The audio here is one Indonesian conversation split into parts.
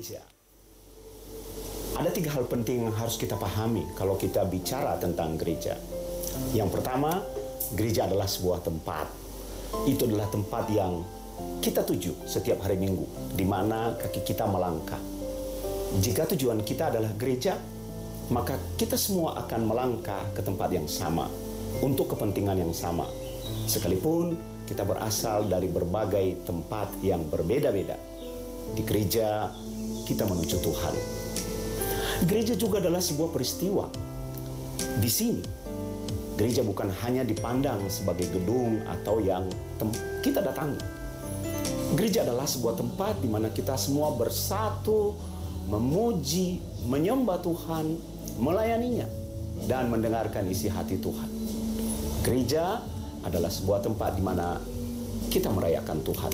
gereja. Ada 3 hal penting yang harus kita pahami kalau kita bicara tentang gereja. Yang pertama, gereja adalah sebuah tempat. Itu adalah tempat yang kita tuju setiap hari Minggu, di mana kaki kita melangkah. Jika tujuan kita adalah gereja, maka kita semua akan melangkah ke tempat yang sama, untuk kepentingan yang sama. Sekalipun kita berasal dari berbagai tempat yang berbeda-beda. Di gereja, kita menuju Tuhan. Gereja juga adalah sebuah peristiwa. Di sini, gereja bukan hanya dipandang sebagai gedung atau yang kita datangi. Gereja adalah sebuah tempat di mana kita semua bersatu, memuji, menyembah Tuhan, melayaninya, dan mendengarkan isi hati Tuhan. Gereja adalah sebuah tempat di mana kita merayakan Tuhan.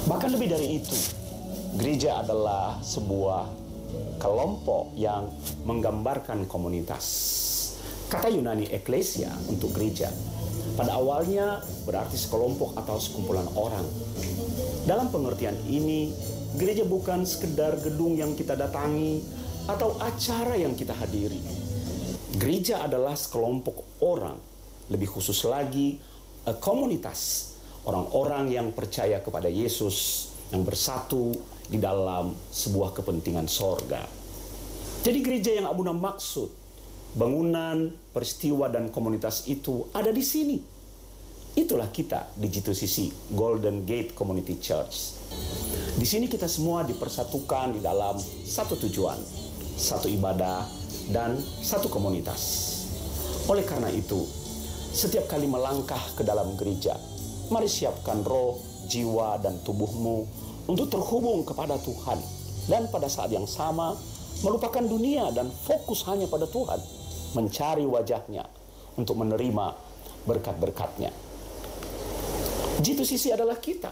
Bahkan lebih dari itu, gereja adalah sebuah kelompok yang menggambarkan komunitas. Kata Yunani eklesia untuk gereja pada awalnya berarti sekelompok atau sekumpulan orang. Dalam pengertian ini, gereja bukan sekedar gedung yang kita datangi atau acara yang kita hadiri. Gereja adalah sekelompok orang, lebih khusus lagi komunitas orang-orang yang percaya kepada Yesus, yang bersatu di dalam sebuah kepentingan sorga. Jadi gereja yang Abuna maksud, bangunan, peristiwa, dan komunitas itu ada di sini. Itulah kita di G2CC, Golden Gate Community Church. Di sini kita semua dipersatukan di dalam satu tujuan, satu ibadah, dan satu komunitas. Oleh karena itu, setiap kali melangkah ke dalam gereja, mari siapkan roh, jiwa, dan tubuhmu untuk terhubung kepada Tuhan. Dan pada saat yang sama, melupakan dunia dan fokus hanya pada Tuhan. Mencari wajahnya untuk menerima berkat-berkatnya. G2CC adalah kita.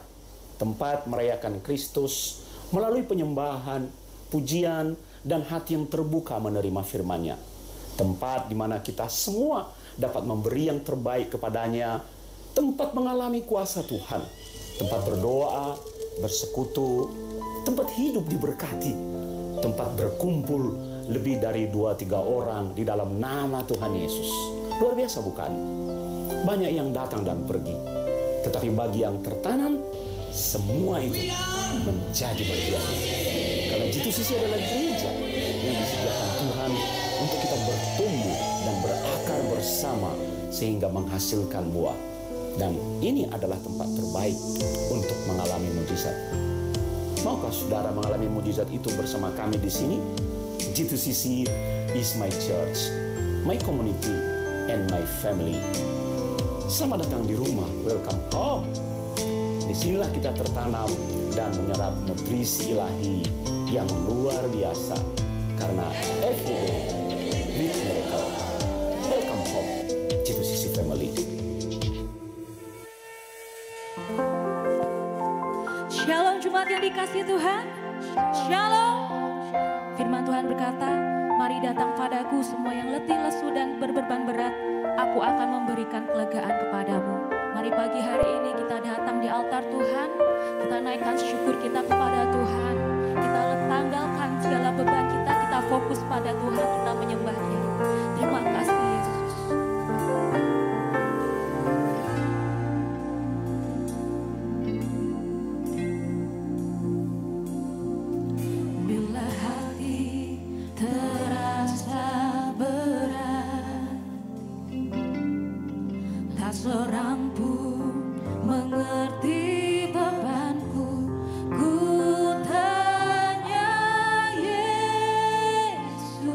Tempat merayakan Kristus melalui penyembahan, pujian, dan hati yang terbuka menerima firman-Nya. Tempat di mana kita semua dapat memberi yang terbaik kepadanya. Tempat mengalami kuasa Tuhan. Tempat berdoa, bersekutu, tempat hidup diberkati, tempat berkumpul lebih dari 2-3 orang di dalam nama Tuhan Yesus. Luar biasa bukan? Banyak yang datang dan pergi, tetapi bagi yang tertanam, semua itu menjadi bagian. Karena G2CC adalah gereja yang disediakan Tuhan untuk kita bertumbuh dan berakar bersama sehingga menghasilkan buah. Dan ini adalah tempat terbaik untuk mengalami mujizat. Maukah saudara mengalami mujizat itu bersama kami di sini? G2CC is my church, my community, and my family. Selamat datang di rumah, welcome home. Disinilah kita tertanam dan menyerap nutrisi ilahi yang luar biasa. Karena every day, with miracle. Welcome home, G2CC family. Shalom jemaat yang dikasihi Tuhan. Shalom. Firman Tuhan berkata, mari datang padaku semua yang letih, lesu, dan berbeban berat. Aku akan memberikan kelegaan kepadamu. Mari pagi hari ini kita datang di altar Tuhan. Kita naikkan syukur kita kepada Tuhan. Kita tanggalkan segala beban kita. Kita fokus pada Tuhan. Kita menyembah Dia. Terima kasih Yesus. Seorang pun mengerti bebanku. Ku tanya Yesus,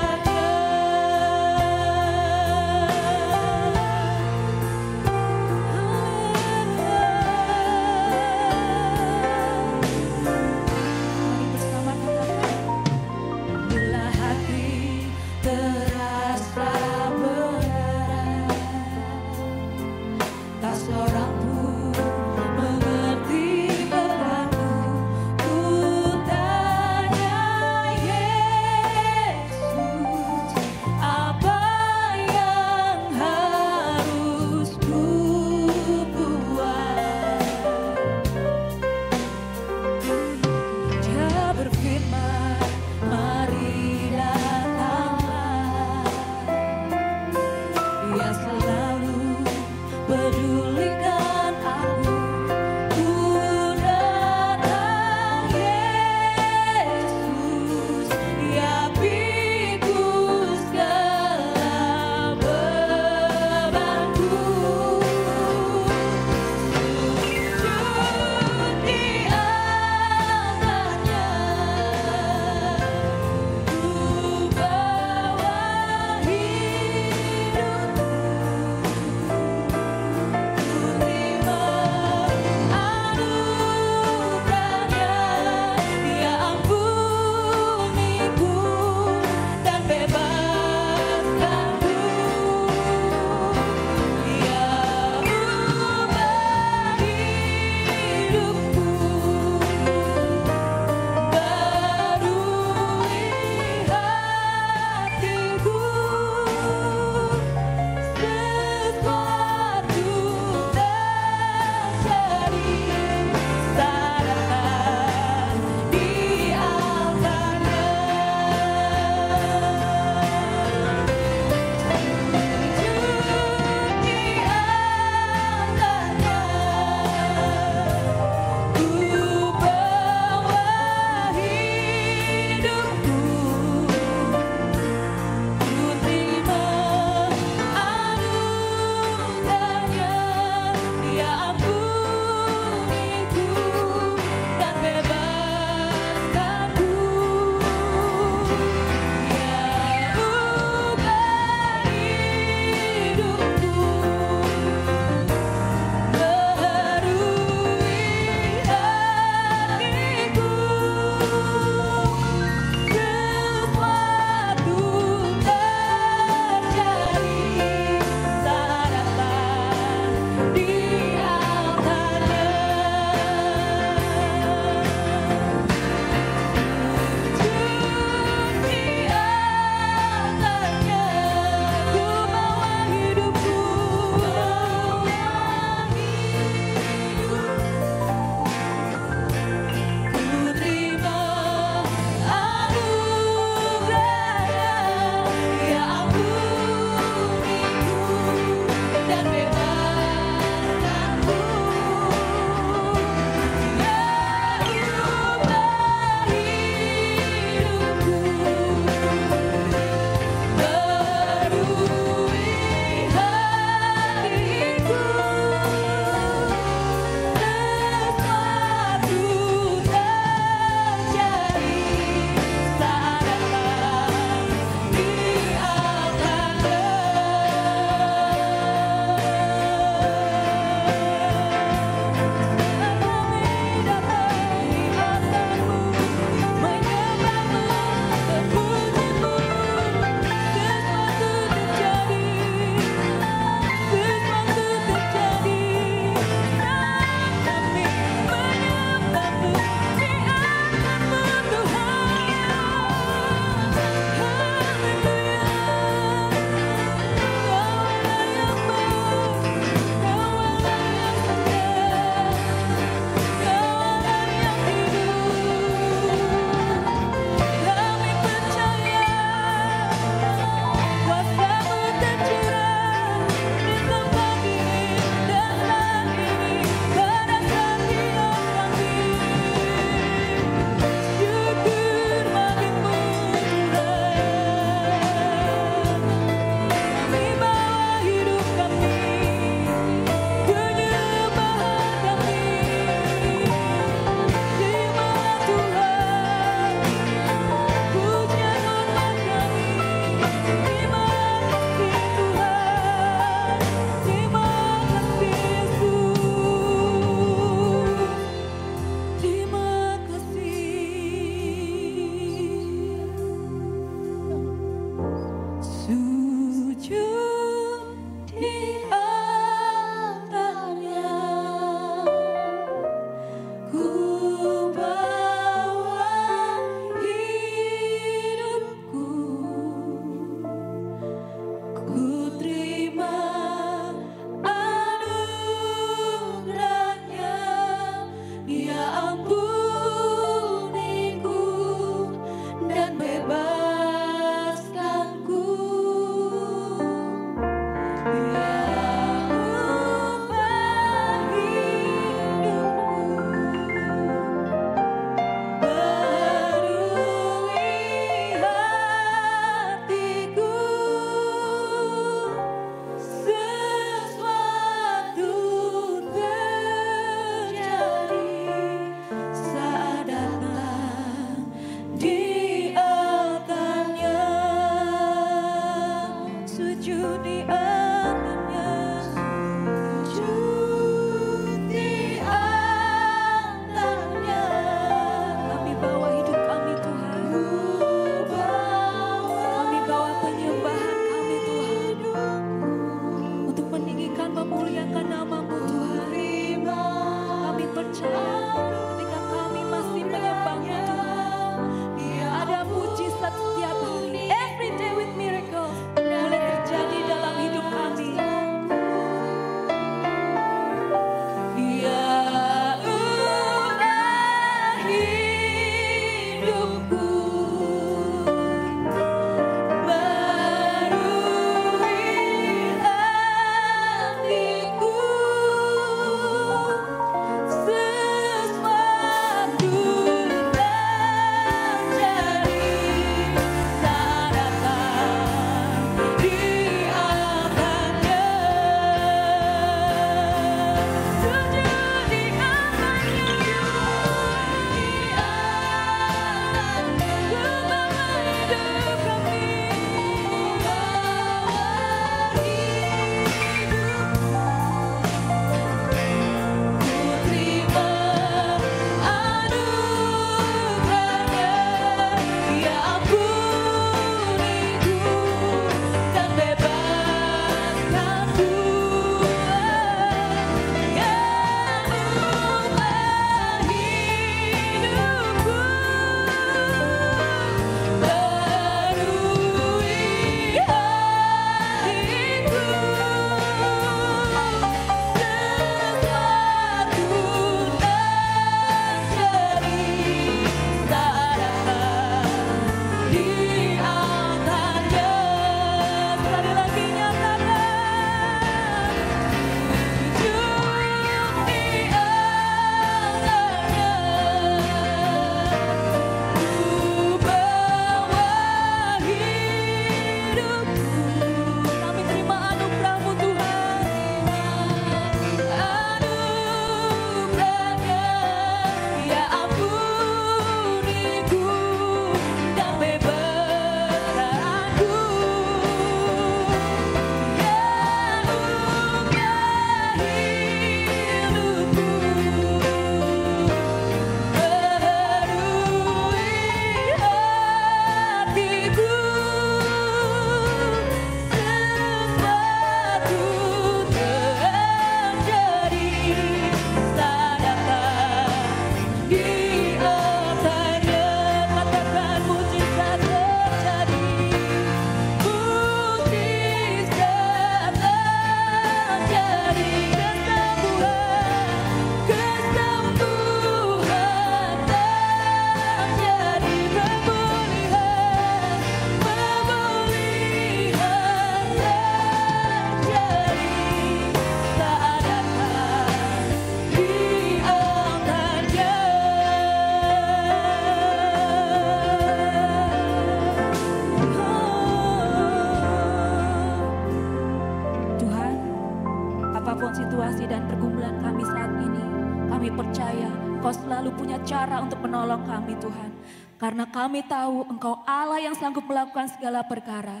situasi dan pergumulan kami saat ini, kami percaya Engkau selalu punya cara untuk menolong kami Tuhan. Karena kami tahu Engkau Allah yang sanggup melakukan segala perkara.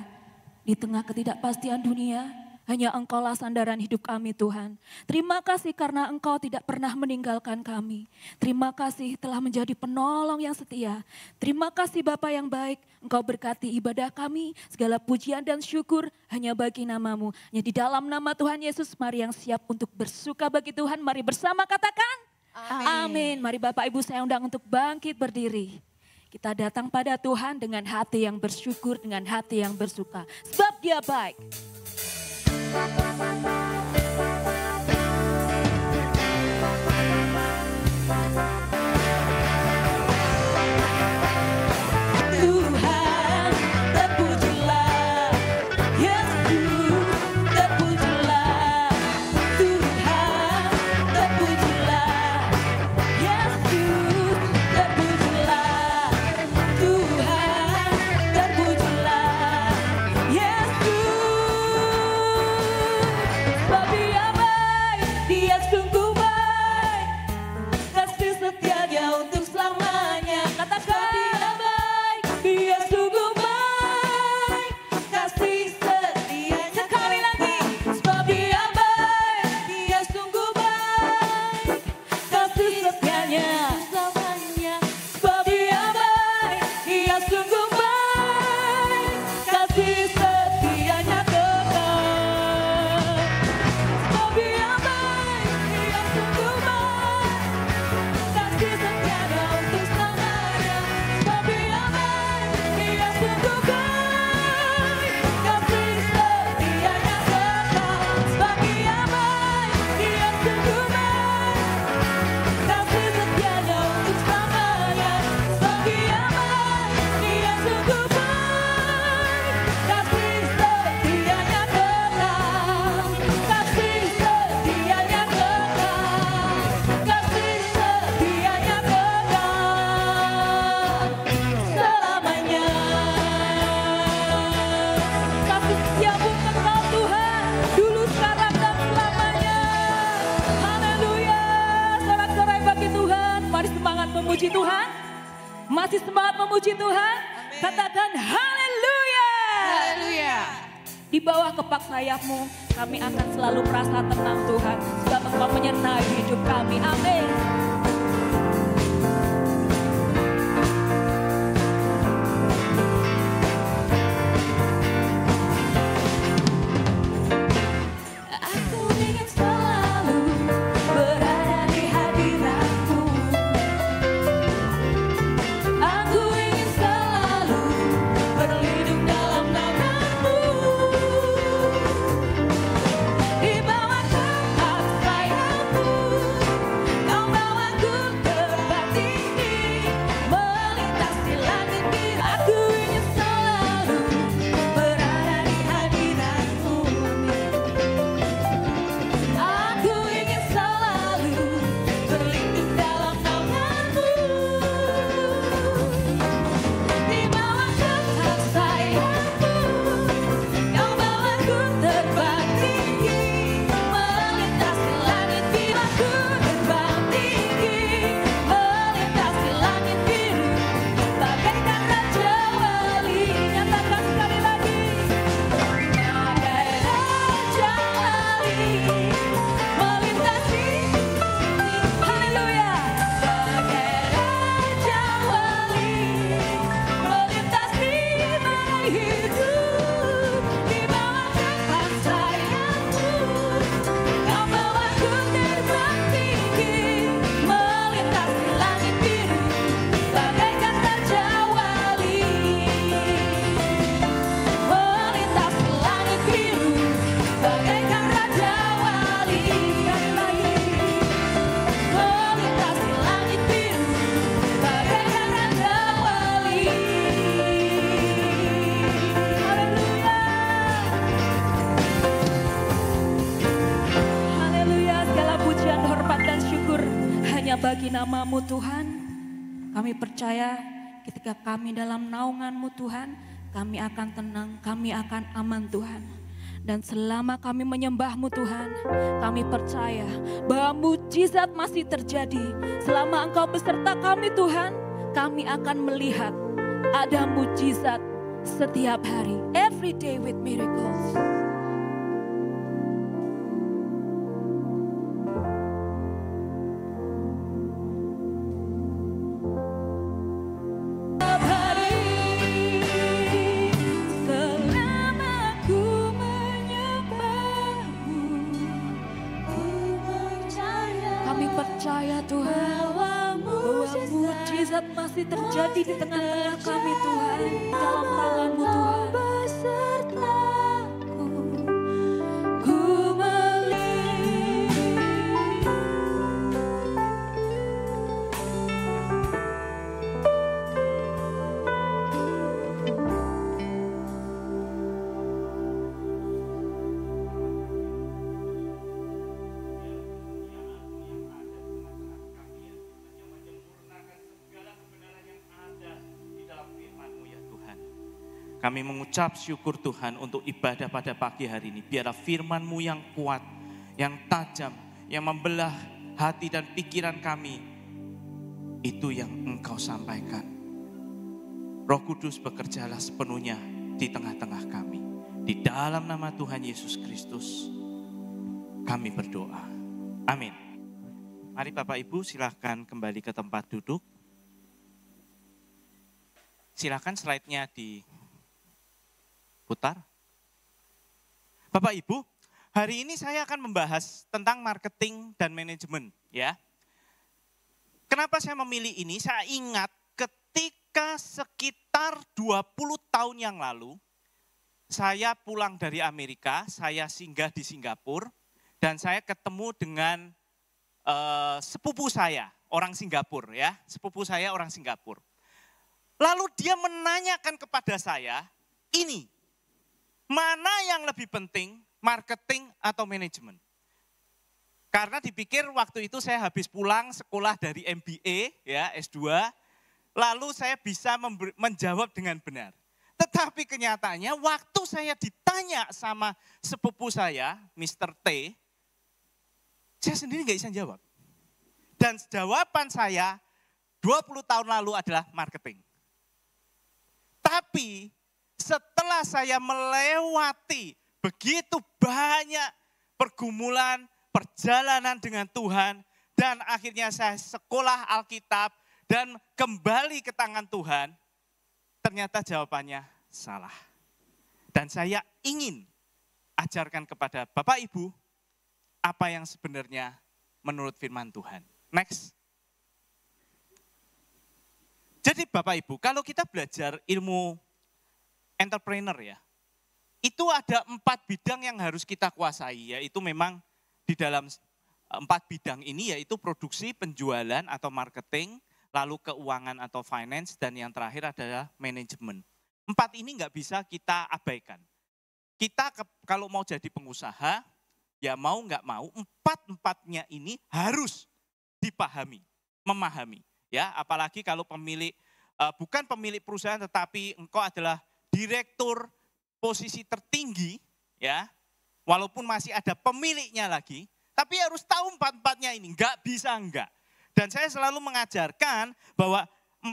Di tengah ketidakpastian dunia, hanya Engkaulah sandaran hidup kami Tuhan. Terima kasih karena Engkau tidak pernah meninggalkan kami. Terima kasih telah menjadi penolong yang setia. Terima kasih Bapa yang baik, Engkau berkati ibadah kami. Segala pujian dan syukur hanya bagi nama-Mu. Hanya di dalam nama Tuhan Yesus, mari yang siap untuk bersuka bagi Tuhan. Mari bersama katakan amin. Mari Bapak Ibu saya undang untuk bangkit berdiri. Kita datang pada Tuhan dengan hati yang bersyukur, dengan hati yang bersuka. Sebab Dia baik. Tuhan, terpujilah, Yesus, terpujilah. Tuhan, terpujilah, Yesus, terpujilah. Tuhan, terpujilah, Yesus. Sebab Dia baik, Dia sungguh baik, kasih setianya untuk selamanya. Katakan Dia baik, Dia sungguh baik, kasih setianya. Sekali lagi, sebab Dia baik, Dia sungguh baik, kasih setianya selamanya. Sebab Dia baik, Dia sungguh baik, kasih setianya kekal. Sebab Dia baik, Dia sungguh baik, kasih setianya untuk selamanya. Sebab Dia baik, Dia sungguh baik, kasih setianya kekal. Sebab Dia baik, Dia sungguh baik, kasih setianya untuk selamanya. Sebab Dia baik, Dia sungguh baik, kasih setianya kekal. Kasih setianya kekal, kasih setianya kekal selamanya. Kasih setiamu kekal Tuhan, dulu, sekarang, dan selamanya. Haleluya. Sorak-sorai bagi Tuhan. Mari semangat memuji Tuhan. Masih semangat memuji Tuhan. Katakan haleluya. Haleluya. Di bawah kepak sayap-Mu kami akan selalu merasa tenang Tuhan. Sebab Engkau menyertai hidup kami. Amin. Aku ingin selalu berada di hadirat-Mu. Aku ingin selalu berlindung dalam nama-Mu. Di bawah kepak sayap-Mu, Kau bawaku terbang tinggi, melintasi langit biru. Aku ingin selalu berada di hadirat-Mu. Aku ingin selalu berlindung dalam nama-Mu. Di bawah kepak sayap-Mu, Kau bawaku terbang tinggi, melintasi langit biru. Aku terbang tinggi, melintasi langit biru, bagaikan raja wali. Nyatakan sekali lagi. Bagai raja wali, melintasi, haleluya. Bagai raja wali, melintasi badai hidup. Di bawah kepak sayap-Mu, Kau bawaku terbang tinggi, melintasi langit biru, bagaikan raja wali. Melintasi langit biru, bagaikan raja wali. Sekali lagi. Melintasi langit biru, bagaikan raja wali. Haleluya. Haleluya. Segala pujian, hormat dan syukur hanya bagi nama-Mu Tuhan. Kami percaya ketika kami dalam naungan-Mu Tuhan, kami akan tenang, kami akan aman Tuhan. Dan selama kami menyembah-Mu Tuhan, kami percaya bahwa mujizat masih terjadi. Selama Engkau beserta kami Tuhan, kami akan melihat ada mujizat setiap hari. Every day with miracles. Percaya Tuhan bahwa mujizat masih terjadi di tengah-tengah kami Tuhan, dalam tangan-Mu Tuhan. Besertaku, ku Kami mengucap syukur Tuhan untuk ibadah pada pagi hari ini. Biarlah firman-Mu yang kuat, yang tajam, yang membelah hati dan pikiran kami. Itu yang Engkau sampaikan. Roh Kudus bekerjalah sepenuhnya di tengah-tengah kami. Di dalam nama Tuhan Yesus Kristus kami berdoa. Amin. Mari Bapak Ibu silakan kembali ke tempat duduk. Silakan slide-nya diputar. Bapak Ibu, hari ini saya akan membahas tentang marketing dan manajemen, ya. Kenapa saya memilih ini? Saya ingat ketika sekitar 20 tahun yang lalu, saya pulang dari Amerika, saya singgah di Singapura, dan saya ketemu dengan sepupu saya, orang Singapura, ya. Sepupu saya orang Singapura. Lalu dia menanyakan kepada saya, ini, mana yang lebih penting, marketing atau manajemen? Karena dipikir waktu itu saya habis pulang sekolah dari MBA, ya S2, lalu saya bisa menjawab dengan benar. Tetapi kenyataannya waktu saya ditanya sama sepupu saya, Mr. T, saya sendiri nggak bisa jawab. Dan jawaban saya 20 tahun lalu adalah marketing. Tapi setelah saya melewati begitu banyak pergumulan, perjalanan dengan Tuhan, dan akhirnya saya sekolah Alkitab dan kembali ke tangan Tuhan, ternyata jawabannya salah. Dan saya ingin ajarkan kepada Bapak Ibu apa yang sebenarnya menurut firman Tuhan. Next. Jadi Bapak Ibu, kalau kita belajar ilmu entrepreneur ya, itu ada 4 bidang yang harus kita kuasai, yaitu memang di dalam 4 bidang ini yaitu produksi, penjualan atau marketing, lalu keuangan atau finance, dan yang terakhir adalah manajemen. 4 ini nggak bisa kita abaikan. Kita kalau mau jadi pengusaha, ya mau nggak mau, 4-4-nya ini harus dipahami, memahami. Ya, apalagi kalau pemilik, bukan pemilik perusahaan tetapi engkau adalah direktur posisi tertinggi, ya, walaupun masih ada pemiliknya lagi, tapi harus tahu 4-4-nya ini, enggak bisa enggak. Dan saya selalu mengajarkan bahwa 4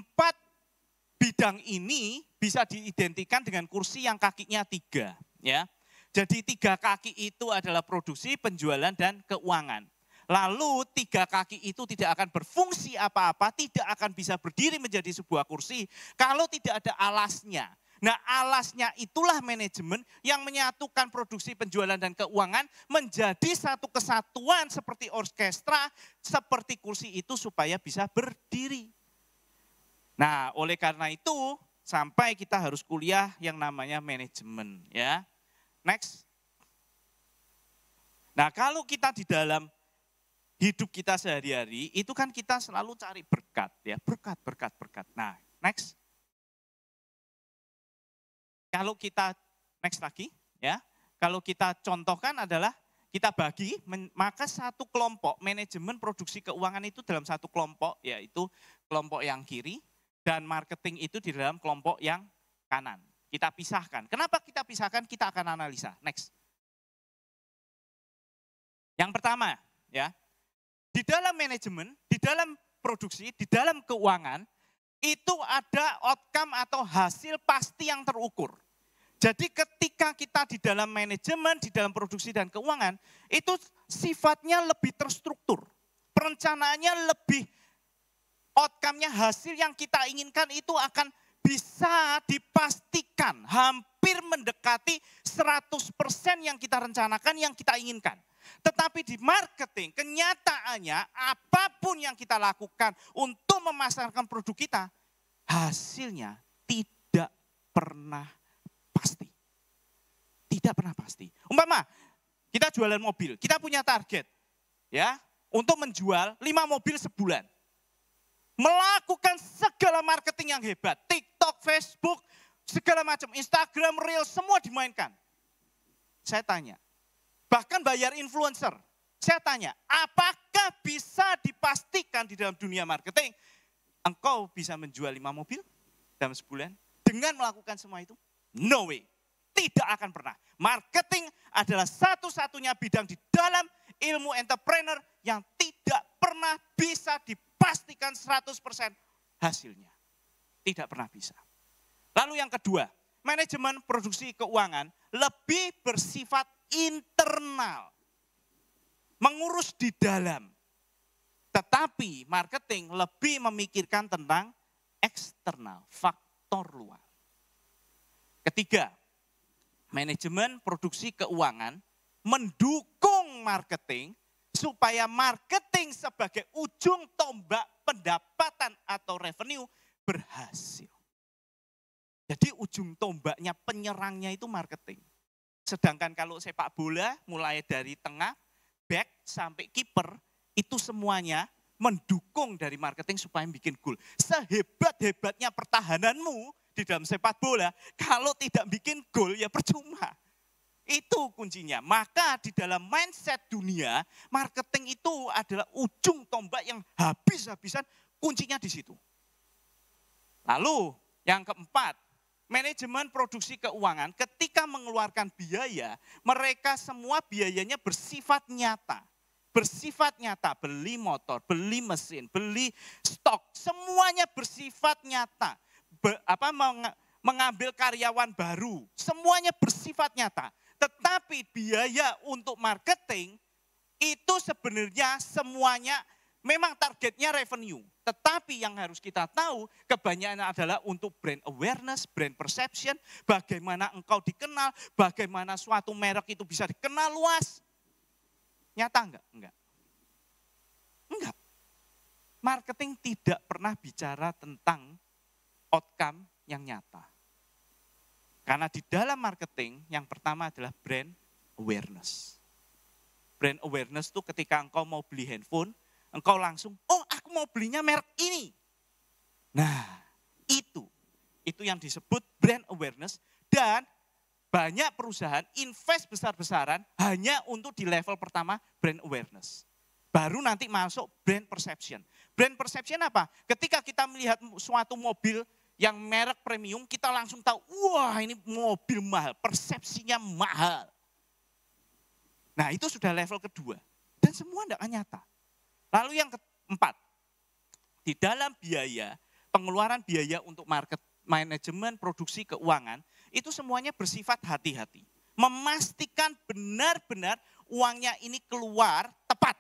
bidang ini bisa diidentikan dengan kursi yang kakinya 3, ya. Jadi 3 kaki itu adalah produksi, penjualan, dan keuangan. Lalu 3 kaki itu tidak akan berfungsi apa-apa, tidak akan bisa berdiri menjadi sebuah kursi kalau tidak ada alasnya. Nah, alasnya itulah manajemen yang menyatukan produksi, penjualan, dan keuangan menjadi satu kesatuan seperti orkestra, seperti kursi itu supaya bisa berdiri. Nah, oleh karena itu sampai kita harus kuliah yang namanya manajemen, ya. Next. Nah, kalau kita di dalam hidup kita sehari-hari, itu kan kita selalu cari berkat, ya, berkat. Nah, next. Kalau kita, next lagi, ya, kalau kita contohkan adalah kita bagi, maka satu kelompok manajemen produksi keuangan itu dalam satu kelompok, yaitu kelompok yang kiri, dan marketing itu di dalam kelompok yang kanan. Kita pisahkan. Kenapa kita pisahkan? Kita akan analisa. Next. Yang pertama, ya, di dalam manajemen, di dalam produksi, di dalam keuangan, itu ada outcome atau hasil pasti yang terukur. Jadi ketika kita di dalam manajemen, di dalam produksi dan keuangan, itu sifatnya lebih terstruktur. Perencanaannya lebih, outcome-nya, hasil yang kita inginkan itu akan bisa dipastikan. Hampir mendekati 100% yang kita rencanakan, yang kita inginkan. Tetapi di marketing, kenyataannya apapun yang kita lakukan untuk memasarkan produk kita, hasilnya tidak pernah pasti. Tidak pernah pasti. Umpama, kita jualan mobil, kita punya target ya untuk menjual 5 mobil sebulan. Melakukan segala marketing yang hebat, TikTok, Facebook, segala macam, Instagram, Reels, semua dimainkan. Saya tanya, bahkan bayar influencer. Saya tanya, apakah bisa dipastikan di dalam dunia marketing, engkau bisa menjual 5 mobil dalam sebulan dengan melakukan semua itu? No way, tidak akan pernah. Marketing adalah satu-satunya bidang di dalam ilmu entrepreneur yang tidak pernah bisa dipastikan 100% hasilnya. Tidak pernah bisa. Lalu yang kedua, manajemen produksi keuangan lebih bersifat internal. Mengurus di dalam. Tetapi marketing lebih memikirkan tentang eksternal, faktor luar. Ketiga, manajemen produksi keuangan mendukung marketing supaya marketing sebagai ujung tombak pendapatan atau revenue berhasil. Jadi ujung tombaknya, penyerangnya itu marketing. Sedangkan kalau sepak bola mulai dari tengah, back sampai kiper, itu semuanya mendukung dari marketing supaya bikin gol. Sehebat-hebatnya pertahananmu di dalam sepak bola, kalau tidak bikin gol ya percuma. Itu kuncinya. Maka di dalam mindset dunia, marketing itu adalah ujung tombak yang habis-habisan, kuncinya di situ. Lalu yang keempat, manajemen produksi keuangan ketika mengeluarkan biaya, mereka semua biayanya bersifat nyata. Bersifat nyata, beli motor, beli mesin, beli stok, semuanya bersifat nyata. Mengambil karyawan baru, semuanya bersifat nyata. Tetapi biaya untuk marketing itu sebenarnya semuanya memang targetnya revenue. Tetapi yang harus kita tahu kebanyakan adalah untuk brand awareness, brand perception, bagaimana engkau dikenal, bagaimana suatu merek itu bisa dikenal luas. Nyata enggak? Enggak. Enggak. Marketing tidak pernah bicara tentang outcome yang nyata. Karena di dalam marketing yang pertama adalah brand awareness. Brand awareness itu ketika engkau mau beli handphone, engkau langsung, oh aku mau belinya merek ini. Nah itu yang disebut brand awareness, dan banyak perusahaan invest besar-besaran hanya untuk di level pertama brand awareness. Baru nanti masuk brand perception. Brand perception apa? Ketika kita melihat suatu mobil yang merek premium, kita langsung tahu, wah ini mobil mahal, persepsinya mahal. Nah itu sudah level kedua. Dan semua tidak nyata. Lalu yang keempat, di dalam biaya, pengeluaran biaya untuk market, manajemen produksi keuangan, itu semuanya bersifat hati-hati. Memastikan benar-benar uangnya ini keluar tepat.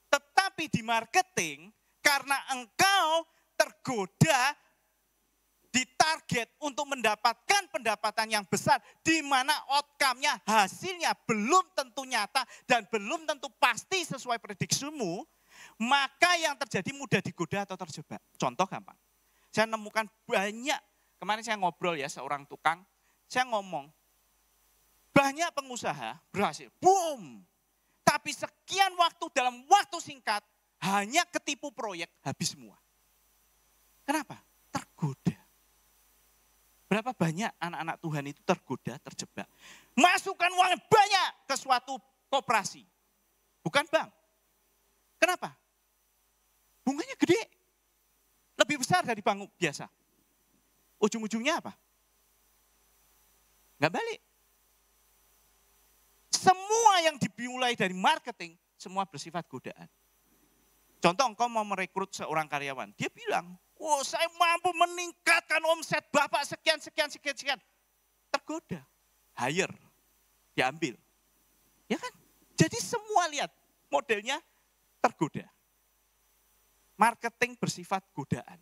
Tetapi di marketing, karena engkau tergoda di target untuk mendapatkan pendapatan yang besar, di mana outcome-nya, hasilnya belum tentu nyata dan belum tentu pasti sesuai prediksimu, maka yang terjadi mudah digoda atau terjebak. Contoh gampang, saya nemukan banyak, kemarin saya ngobrol ya seorang tukang, saya ngomong, banyak pengusaha berhasil, boom, tapi sekian waktu dalam waktu singkat, hanya ketipu proyek, habis semua. Kenapa? Tergoda. Berapa banyak anak-anak Tuhan itu tergoda, terjebak. Masukkan uang banyak ke suatu koperasi. Bukan bank. Kenapa? Bunganya gede. Lebih besar dari bank biasa. Ujung-ujungnya apa? Nggak balik. Semua yang dimulai dari marketing, semua bersifat godaan. Contoh, engkau mau merekrut seorang karyawan. Dia bilang, oh saya mampu meningkatkan omset Bapak sekian. Tergoda. Hire. Diambil. Ya kan? Jadi semua lihat, modelnya tergoda. Marketing bersifat godaan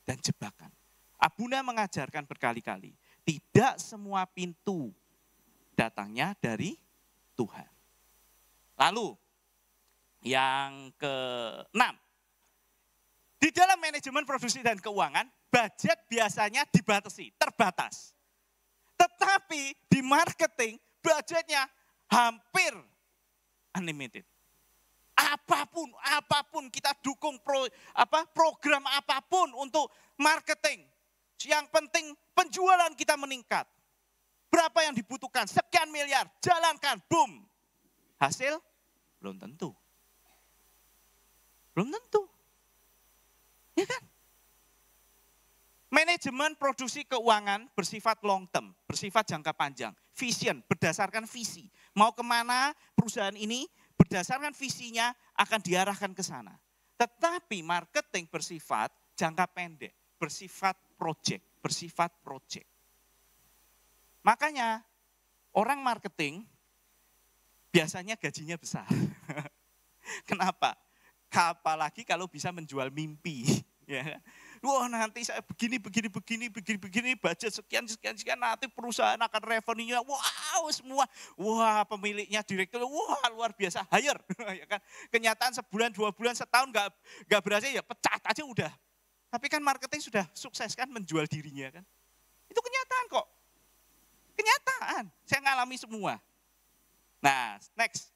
dan jebakan. Abuna mengajarkan berkali-kali, tidak semua pintu datangnya dari Tuhan. Lalu, yang ke-6. Di dalam manajemen produksi dan keuangan, budget biasanya dibatasi, terbatas. Tetapi di marketing, budgetnya hampir unlimited. Apapun kita dukung program apapun untuk marketing. Yang penting penjualan kita meningkat. Berapa yang dibutuhkan? Sekian miliar, jalankan, boom. Hasil? Belum tentu. Belum tentu. Ya kan? Manajemen produksi keuangan bersifat long term, bersifat jangka panjang. Vision, berdasarkan visi. Mau kemana perusahaan ini, berdasarkan visinya akan diarahkan ke sana. Tetapi marketing bersifat jangka pendek, bersifat project. Makanya orang marketing biasanya gajinya besar. Kenapa? Apalagi kalau bisa menjual mimpi. Ya. Wah nanti saya begini, budget sekian, nanti perusahaan akan revenue-nya, wow semua. Wah pemiliknya, direktur, wah luar biasa, hire. Ya kan? Kenyataan sebulan, 2 bulan, setahun gak berhasil, ya pecat aja udah. Tapi kan marketing sudah sukses kan menjual dirinya kan. Itu kenyataan kok. Kenyataan, saya ngalami semua. Nah, next.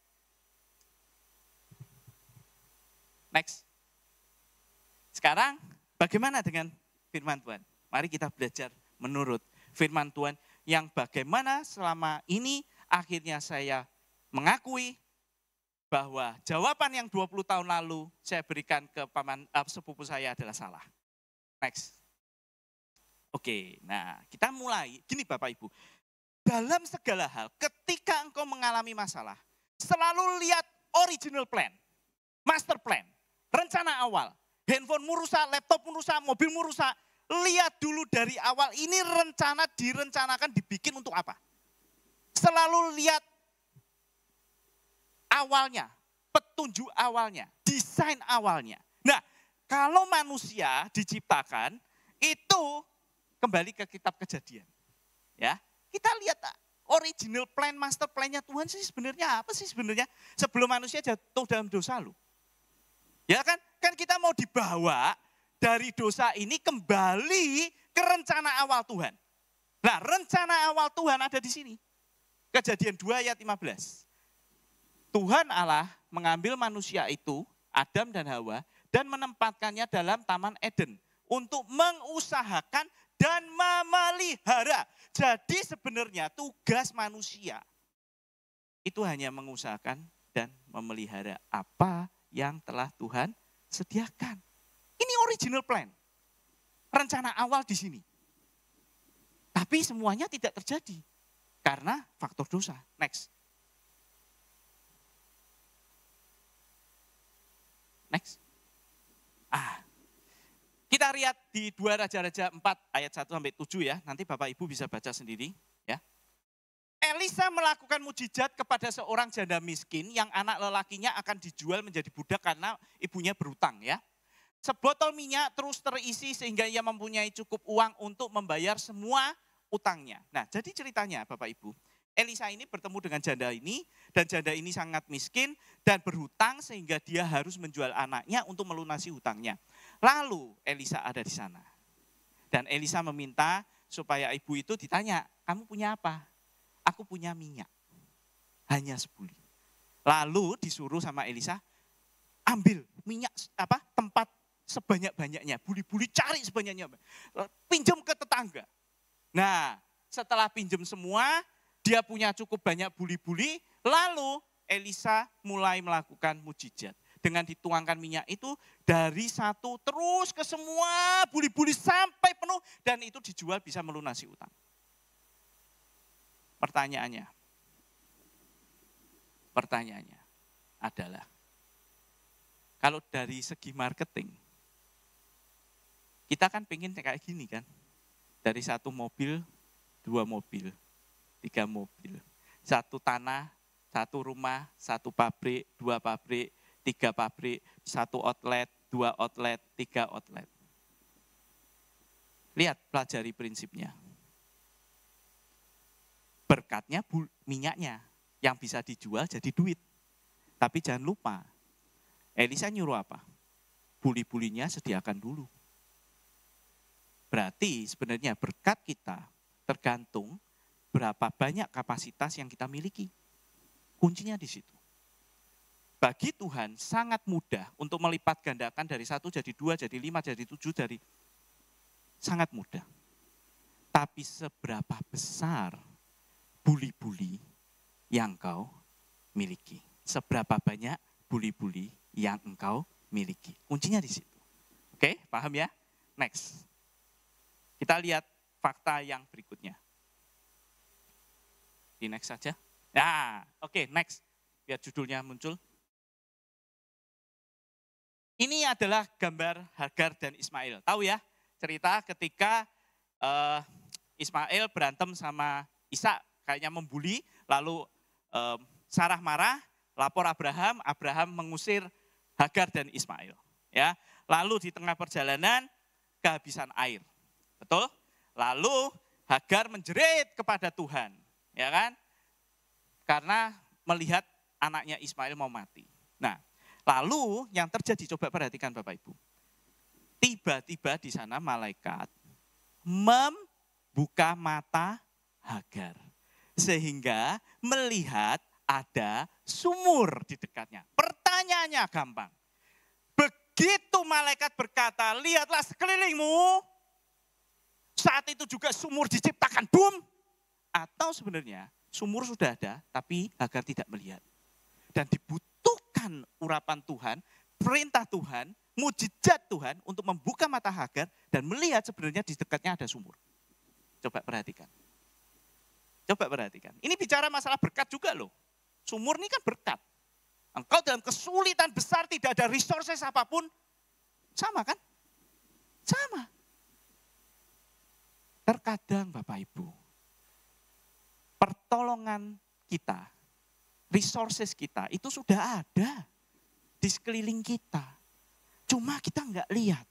Sekarang bagaimana dengan firman Tuhan? Mari kita belajar menurut firman Tuhan yang bagaimana selama ini akhirnya saya mengakui bahwa jawaban yang 20 tahun lalu saya berikan ke sepupu saya adalah salah. Next. Oke, nah kita mulai. Gini Bapak Ibu, dalam segala hal ketika engkau mengalami masalah, selalu lihat original plan, master plan, rencana awal. Handphonemu rusak, laptopmu rusak, mobilmu rusak. Lihat dulu dari awal ini direncanakan dibikin untuk apa. Selalu lihat awalnya, petunjuk awalnya, desain awalnya. Nah, kalau manusia diciptakan itu kembali ke kitab Kejadian. Ya, kita lihat original plan, master plan-nya Tuhan sih sebenarnya apa sih sebenarnya sebelum manusia jatuh dalam dosa loh. Ya kan kita mau dibawa dari dosa ini kembali ke rencana awal Tuhan. Nah, rencana awal Tuhan ada di sini. Kejadian 2 ayat 15. Tuhan Allah mengambil manusia itu, Adam dan Hawa, dan menempatkannya dalam Taman Eden untuk mengusahakan dan memelihara. Jadi sebenarnya tugas manusia itu hanya mengusahakan dan memelihara apa yang telah Tuhan sediakan. Ini original plan. Rencana awal di sini. Tapi semuanya tidak terjadi karena faktor dosa. Next. Kita lihat di 2 Raja-Raja 4 ayat 1 sampai 7 ya. Nanti Bapak Ibu bisa baca sendiri ya. Elisa melakukan mujizat kepada seorang janda miskin yang anak lelakinya akan dijual menjadi budak karena ibunya berutang ya. Sebotol minyak terus terisi sehingga ia mempunyai cukup uang untuk membayar semua utangnya. Nah, jadi ceritanya Bapak Ibu, Elisa ini bertemu dengan janda ini dan janda ini sangat miskin dan berhutang sehingga dia harus menjual anaknya untuk melunasi hutangnya. Lalu Elisa ada di sana. Dan Elisa meminta supaya ibu itu ditanya, "Kamu punya apa?" "Aku punya minyak, hanya sebuli." Lalu disuruh sama Elisa, ambil minyak tempat sebanyak-banyaknya, buli-buli cari sebanyak-banyaknya, pinjam ke tetangga. Nah, setelah pinjam semua, dia punya cukup banyak buli-buli, lalu Elisa mulai melakukan mujizat. Dengan dituangkan minyak itu dari satu terus ke semua buli-buli sampai penuh dan itu dijual bisa melunasi utang. Pertanyaannya, pertanyaannya adalah, kalau dari segi marketing, kita kan pengen kayak gini kan, dari 1 mobil, 2 mobil, 3 mobil, 1 tanah, 1 rumah, 1 pabrik, 2 pabrik, 3 pabrik, 1 outlet, 2 outlet, 3 outlet. Lihat, pelajari prinsipnya. Berkatnya minyaknya yang bisa dijual jadi duit. Tapi jangan lupa, Elisa nyuruh apa? Buli-bulinya sediakan dulu. Berarti sebenarnya berkat kita tergantung berapa banyak kapasitas yang kita miliki. Kuncinya di situ. Bagi Tuhan sangat mudah untuk melipat gandakan dari 1 jadi 2, jadi 5, jadi 7, dari sangat mudah. Tapi seberapa besar buli-buli yang kau miliki? Seberapa banyak buli-buli yang engkau miliki? Kuncinya di situ. Oke, paham ya? Next. Kita lihat fakta yang berikutnya. Di next saja. Nah, oke, next. Biar judulnya muncul. Ini adalah gambar Hagar dan Ismail. Tahu ya, cerita ketika Ismail berantem sama Ishak, kayaknya membuli, lalu Sarah marah, lapor Abraham, Abraham mengusir Hagar dan Ismail. Ya, lalu di tengah perjalanan kehabisan air. Betul? Lalu Hagar menjerit kepada Tuhan, ya kan? Karena melihat anaknya Ismail mau mati. Nah, lalu yang terjadi, coba perhatikan Bapak Ibu. Tiba-tiba di sana malaikat membuka mata Hagar. Sehingga melihat ada sumur di dekatnya. Pertanyaannya gampang. Begitu malaikat berkata, lihatlah sekelilingmu. Saat itu juga sumur diciptakan, boom. Atau sebenarnya sumur sudah ada, tapi Hagar tidak melihat. Dan dibutuhkan urapan Tuhan, perintah Tuhan, mujizat Tuhan untuk membuka mata Hagar dan melihat sebenarnya di dekatnya ada sumur. Coba perhatikan. Coba perhatikan. Ini bicara masalah berkat juga loh. Sumur ini kan berkat. Engkau dalam kesulitan besar, tidak ada resources apapun. Sama kan? Sama. Terkadang Bapak Ibu, pertolongan kita, resources kita itu sudah ada di sekeliling kita. Cuma kita nggak lihat.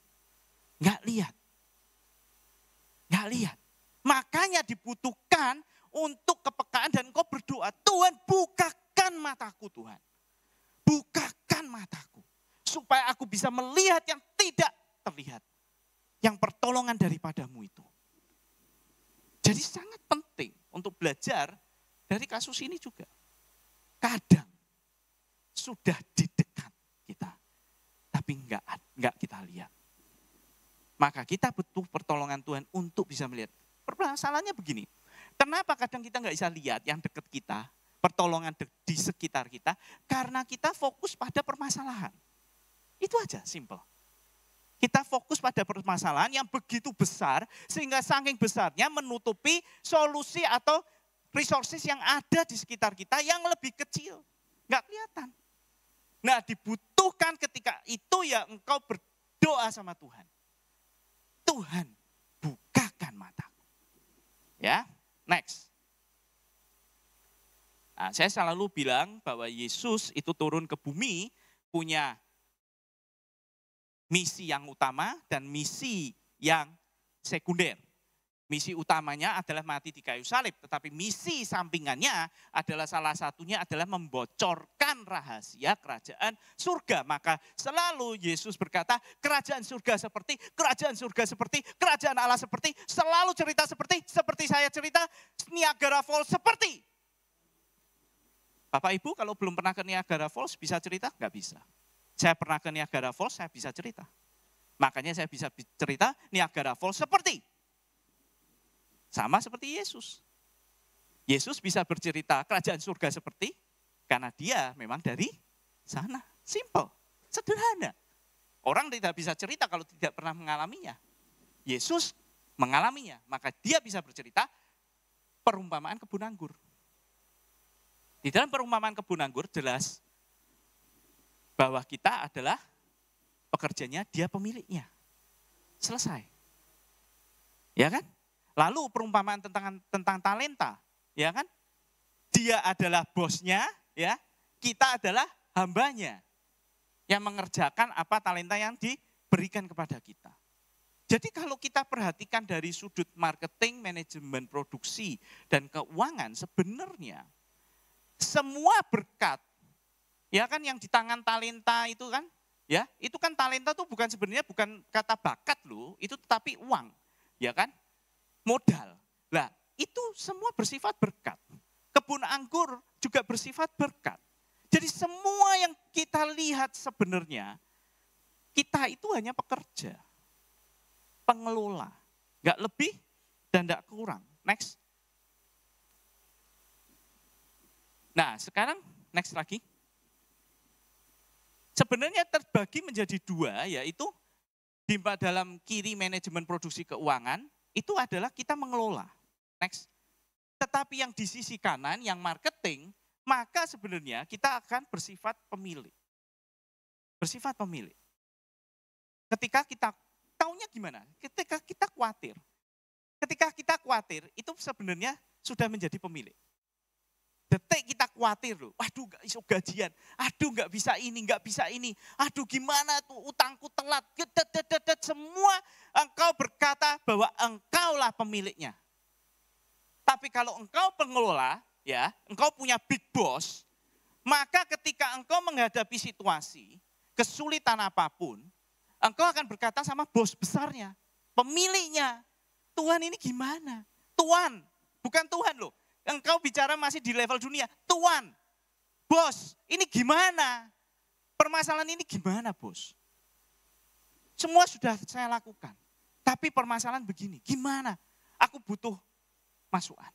Makanya dibutuhkan untuk kepekaan dan engkau berdoa, Tuhan bukakan mataku Tuhan. Bukakan mataku. Supaya aku bisa melihat yang tidak terlihat. Yang pertolongan daripadamu itu. Jadi sangat penting untuk belajar dari kasus ini juga. Kadang sudah di dekat kita, tapi enggak kita lihat. Maka kita butuh pertolongan Tuhan untuk bisa melihat. Permasalahannya begini, kenapa kadang kita enggak bisa lihat yang dekat kita, pertolongan di sekitar kita, karena kita fokus pada permasalahan. Itu aja, simple. Kita fokus pada permasalahan yang begitu besar, sehingga saking besarnya menutupi solusi atau resources yang ada di sekitar kita yang lebih kecil. Nggak kelihatan. Nah, dibutuhkan ketika itu ya engkau berdoa sama Tuhan. Tuhan, bukakan mataku. Ya, next. Nah, saya selalu bilang bahwa Yesus itu turun ke bumi punya misi yang utama dan misi yang sekunder. Misi utamanya adalah mati di kayu salib, tetapi misi sampingannya adalah salah satunya adalah membocorkan rahasia kerajaan surga. Maka selalu Yesus berkata, kerajaan surga seperti, kerajaan surga seperti, kerajaan Allah seperti, selalu cerita seperti saya cerita, Niagara Falls seperti. Bapak Ibu kalau belum pernah ke Niagara Falls bisa cerita? Enggak bisa. Saya pernah ke Niagara Falls, saya bisa cerita. Makanya saya bisa cerita Niagara Falls seperti. Sama seperti Yesus. Yesus bisa bercerita kerajaan surga seperti, karena dia memang dari sana. Simple, sederhana. Orang tidak bisa cerita kalau tidak pernah mengalaminya. Yesus mengalaminya, maka dia bisa bercerita perumpamaan kebun anggur. Di dalam perumpamaan kebun anggur jelas bahwa kita adalah pekerjanya, dia pemiliknya. Selesai. Ya kan? Lalu perumpamaan tentang talenta, ya kan? Dia adalah bosnya, ya. Kita adalah hambanya yang mengerjakan apa talenta yang diberikan kepada kita. Jadi kalau kita perhatikan dari sudut marketing, manajemen produksi, dan keuangan, sebenarnya semua berkat, ya kan yang di tangan talenta itu kan, ya itu kan talenta itu bukan sebenarnya bukan kata bakat loh, itu tetapi uang, ya kan, modal. Lah itu semua bersifat berkat. Kebun anggur juga bersifat berkat. Jadi semua yang kita lihat sebenarnya, kita itu hanya pekerja, pengelola, nggak lebih dan nggak kurang. Next. Nah sekarang next lagi. Sebenarnya terbagi menjadi dua, yaitu di dalam kiri manajemen produksi keuangan, itu adalah kita mengelola. Next. Tetapi yang di sisi kanan, yang marketing, maka sebenarnya kita akan bersifat pemilik. Bersifat pemilik. Ketika kita, taunya gimana? Ketika kita khawatir. Ketika kita khawatir, itu sebenarnya sudah menjadi pemilik. Detik kita khawatir loh, aduh gak iso gajian, aduh gak bisa ini, aduh gimana tuh utangku telat, semua engkau berkata bahwa engkaulah pemiliknya. Tapi kalau engkau pengelola, ya, engkau punya big boss, maka ketika engkau menghadapi situasi, kesulitan apapun, engkau akan berkata sama bos besarnya, pemiliknya, Tuhan ini gimana? Tuhan, bukan Tuhan loh. Engkau bicara masih di level dunia, Tuhan, bos, ini gimana? Permasalahan ini gimana bos? Semua sudah saya lakukan, tapi permasalahan begini, gimana? Aku butuh masukan,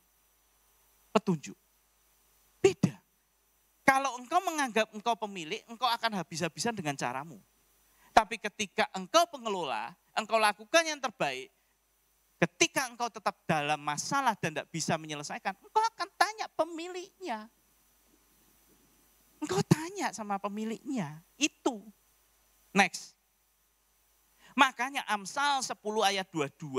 petunjuk. Beda. Kalau engkau menganggap engkau pemilik, engkau akan habis-habisan dengan caramu. Tapi ketika engkau pengelola, engkau lakukan yang terbaik, ketika engkau tetap dalam masalah dan tidak bisa menyelesaikan, engkau akan tanya pemiliknya. Engkau tanya sama pemiliknya, itu. Next. Makanya Amsal 10 ayat 22,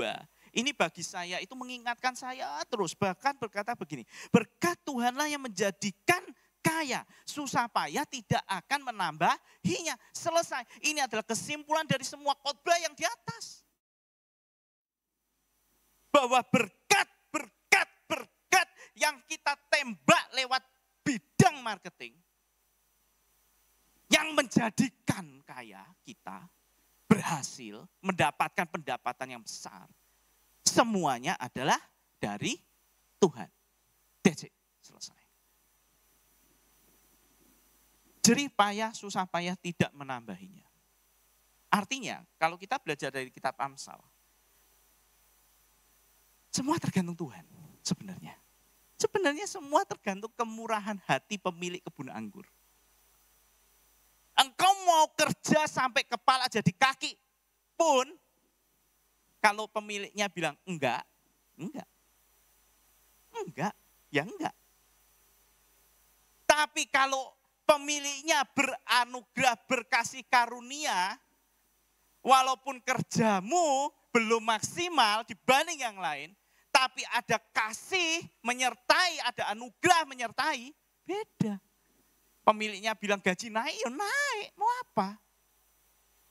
ini bagi saya itu mengingatkan saya terus, bahkan berkata begini, berkat Tuhanlah yang menjadikan kaya, susah payah tidak akan menambahinya. Selesai, ini adalah kesimpulan dari semua khotbah yang di atas. Bahwa berkat yang kita tembak lewat bidang marketing, yang menjadikan kaya kita, berhasil mendapatkan pendapatan yang besar, semuanya adalah dari Tuhan. That's it, selesai. Jerih payah, susah payah tidak menambahinya. Artinya, kalau kita belajar dari kitab Amsal, semua tergantung Tuhan sebenarnya. Sebenarnya semua tergantung kemurahan hati pemilik kebun anggur. Engkau mau kerja sampai kepala jadi kaki pun, kalau pemiliknya bilang enggak, ya enggak. Tapi kalau pemiliknya beranugerah, berkasih karunia, walaupun kerjamu belum maksimal dibanding yang lain, tapi ada kasih menyertai, ada anugerah menyertai, beda. Pemiliknya bilang gaji naik, ya naik, mau apa?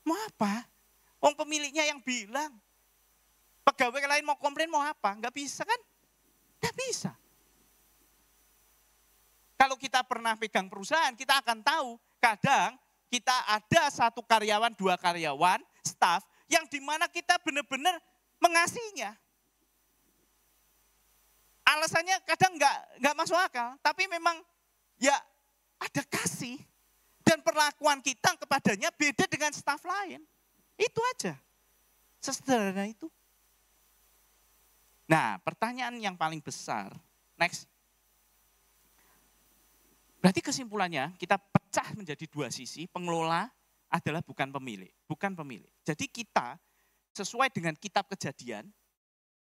Mau apa? Wong pemiliknya yang bilang. Pegawai lain mau komplain mau apa? Enggak bisa kan? Enggak bisa. Kalau kita pernah pegang perusahaan, kita akan tahu kadang kita ada satu karyawan, dua karyawan, staff, yang dimana kita benar-benar mengasihinya. Alasannya kadang enggak masuk akal, tapi memang ya ada kasih. Dan perlakuan kita kepadanya beda dengan staff lain. Itu aja. Sesederhana itu. Nah, pertanyaan yang paling besar, next. Berarti kesimpulannya kita pecah menjadi dua sisi, pengelola adalah bukan pemilik. Jadi kita sesuai dengan kitab Kejadian,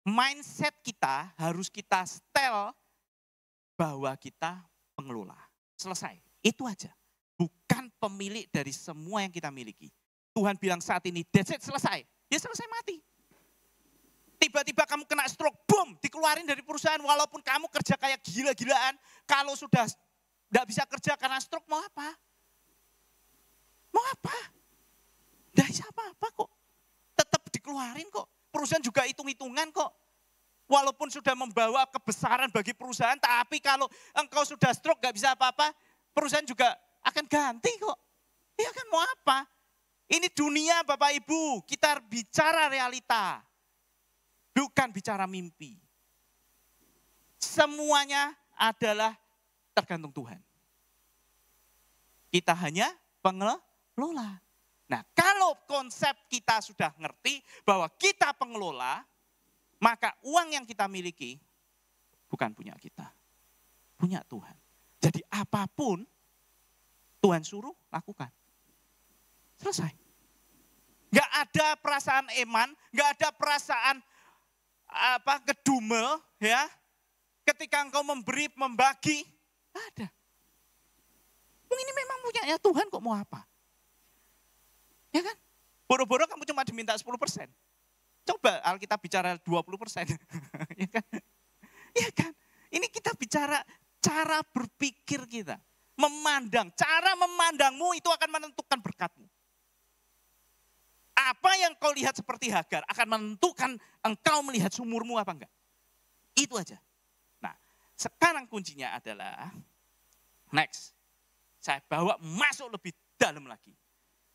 mindset kita harus kita setel bahwa kita pengelola. Selesai, itu aja. Bukan pemilik dari semua yang kita miliki. Tuhan bilang saat ini, that's it, selesai. Ya selesai, mati. Tiba-tiba kamu kena stroke, boom, dikeluarin dari perusahaan. Walaupun kamu kerja kayak gila-gilaan, kalau sudah tidak bisa kerja karena stroke, mau apa? Mau apa? Tidak bisa apa-apa kok. Tetap dikeluarin kok. Perusahaan juga hitung-hitungan kok. Walaupun sudah membawa kebesaran bagi perusahaan, tapi kalau engkau sudah stroke gak bisa apa-apa, perusahaan juga akan ganti kok. Ya kan, mau apa? Ini dunia Bapak Ibu, kita bicara realita. Bukan bicara mimpi. Semuanya adalah tergantung Tuhan. Kita hanya pengelola. Nah, kalau konsep kita sudah ngerti bahwa kita pengelola, maka uang yang kita miliki bukan punya kita, punya Tuhan. Jadi apapun Tuhan suruh, lakukan. Selesai. Gak ada perasaan eman, gak ada perasaan kedumel, ya. Ketika engkau memberi, membagi, gak ada. Ini memang punyanya Tuhan, kok mau apa? Ya kan? Boro-boro kamu cuma diminta 10%. Coba Alkitab bicara 20%. Ya kan? Ya kan? Ini kita bicara cara berpikir kita. Memandang, cara memandangmu itu akan menentukan berkatmu. Apa yang kau lihat seperti Hagar akan menentukan engkau melihat sumurmu apa enggak. Itu aja. Nah, sekarang kuncinya adalah, next, saya bawa masuk lebih dalam lagi.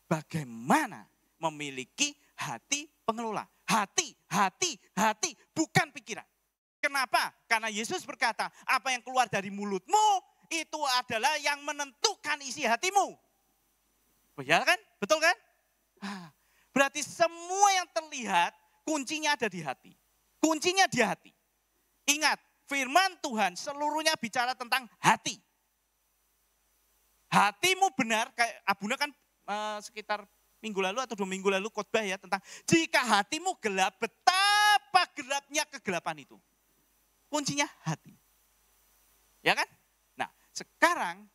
Bagaimana memiliki hati pengelola. Hati, bukan pikiran. Kenapa? Karena Yesus berkata, apa yang keluar dari mulutmu, itu adalah yang menentukan isi hatimu. Ya kan? Betul kan? Berarti semua yang terlihat, kuncinya ada di hati. Kuncinya di hati. Ingat, firman Tuhan seluruhnya bicara tentang hati. Hatimu benar, kayak Abuna kan sekitar minggu lalu atau 2 minggu lalu khotbah ya tentang jika hatimu gelap, betapa gelapnya kegelapan itu. Kuncinya hati. Ya kan? Nah, sekarang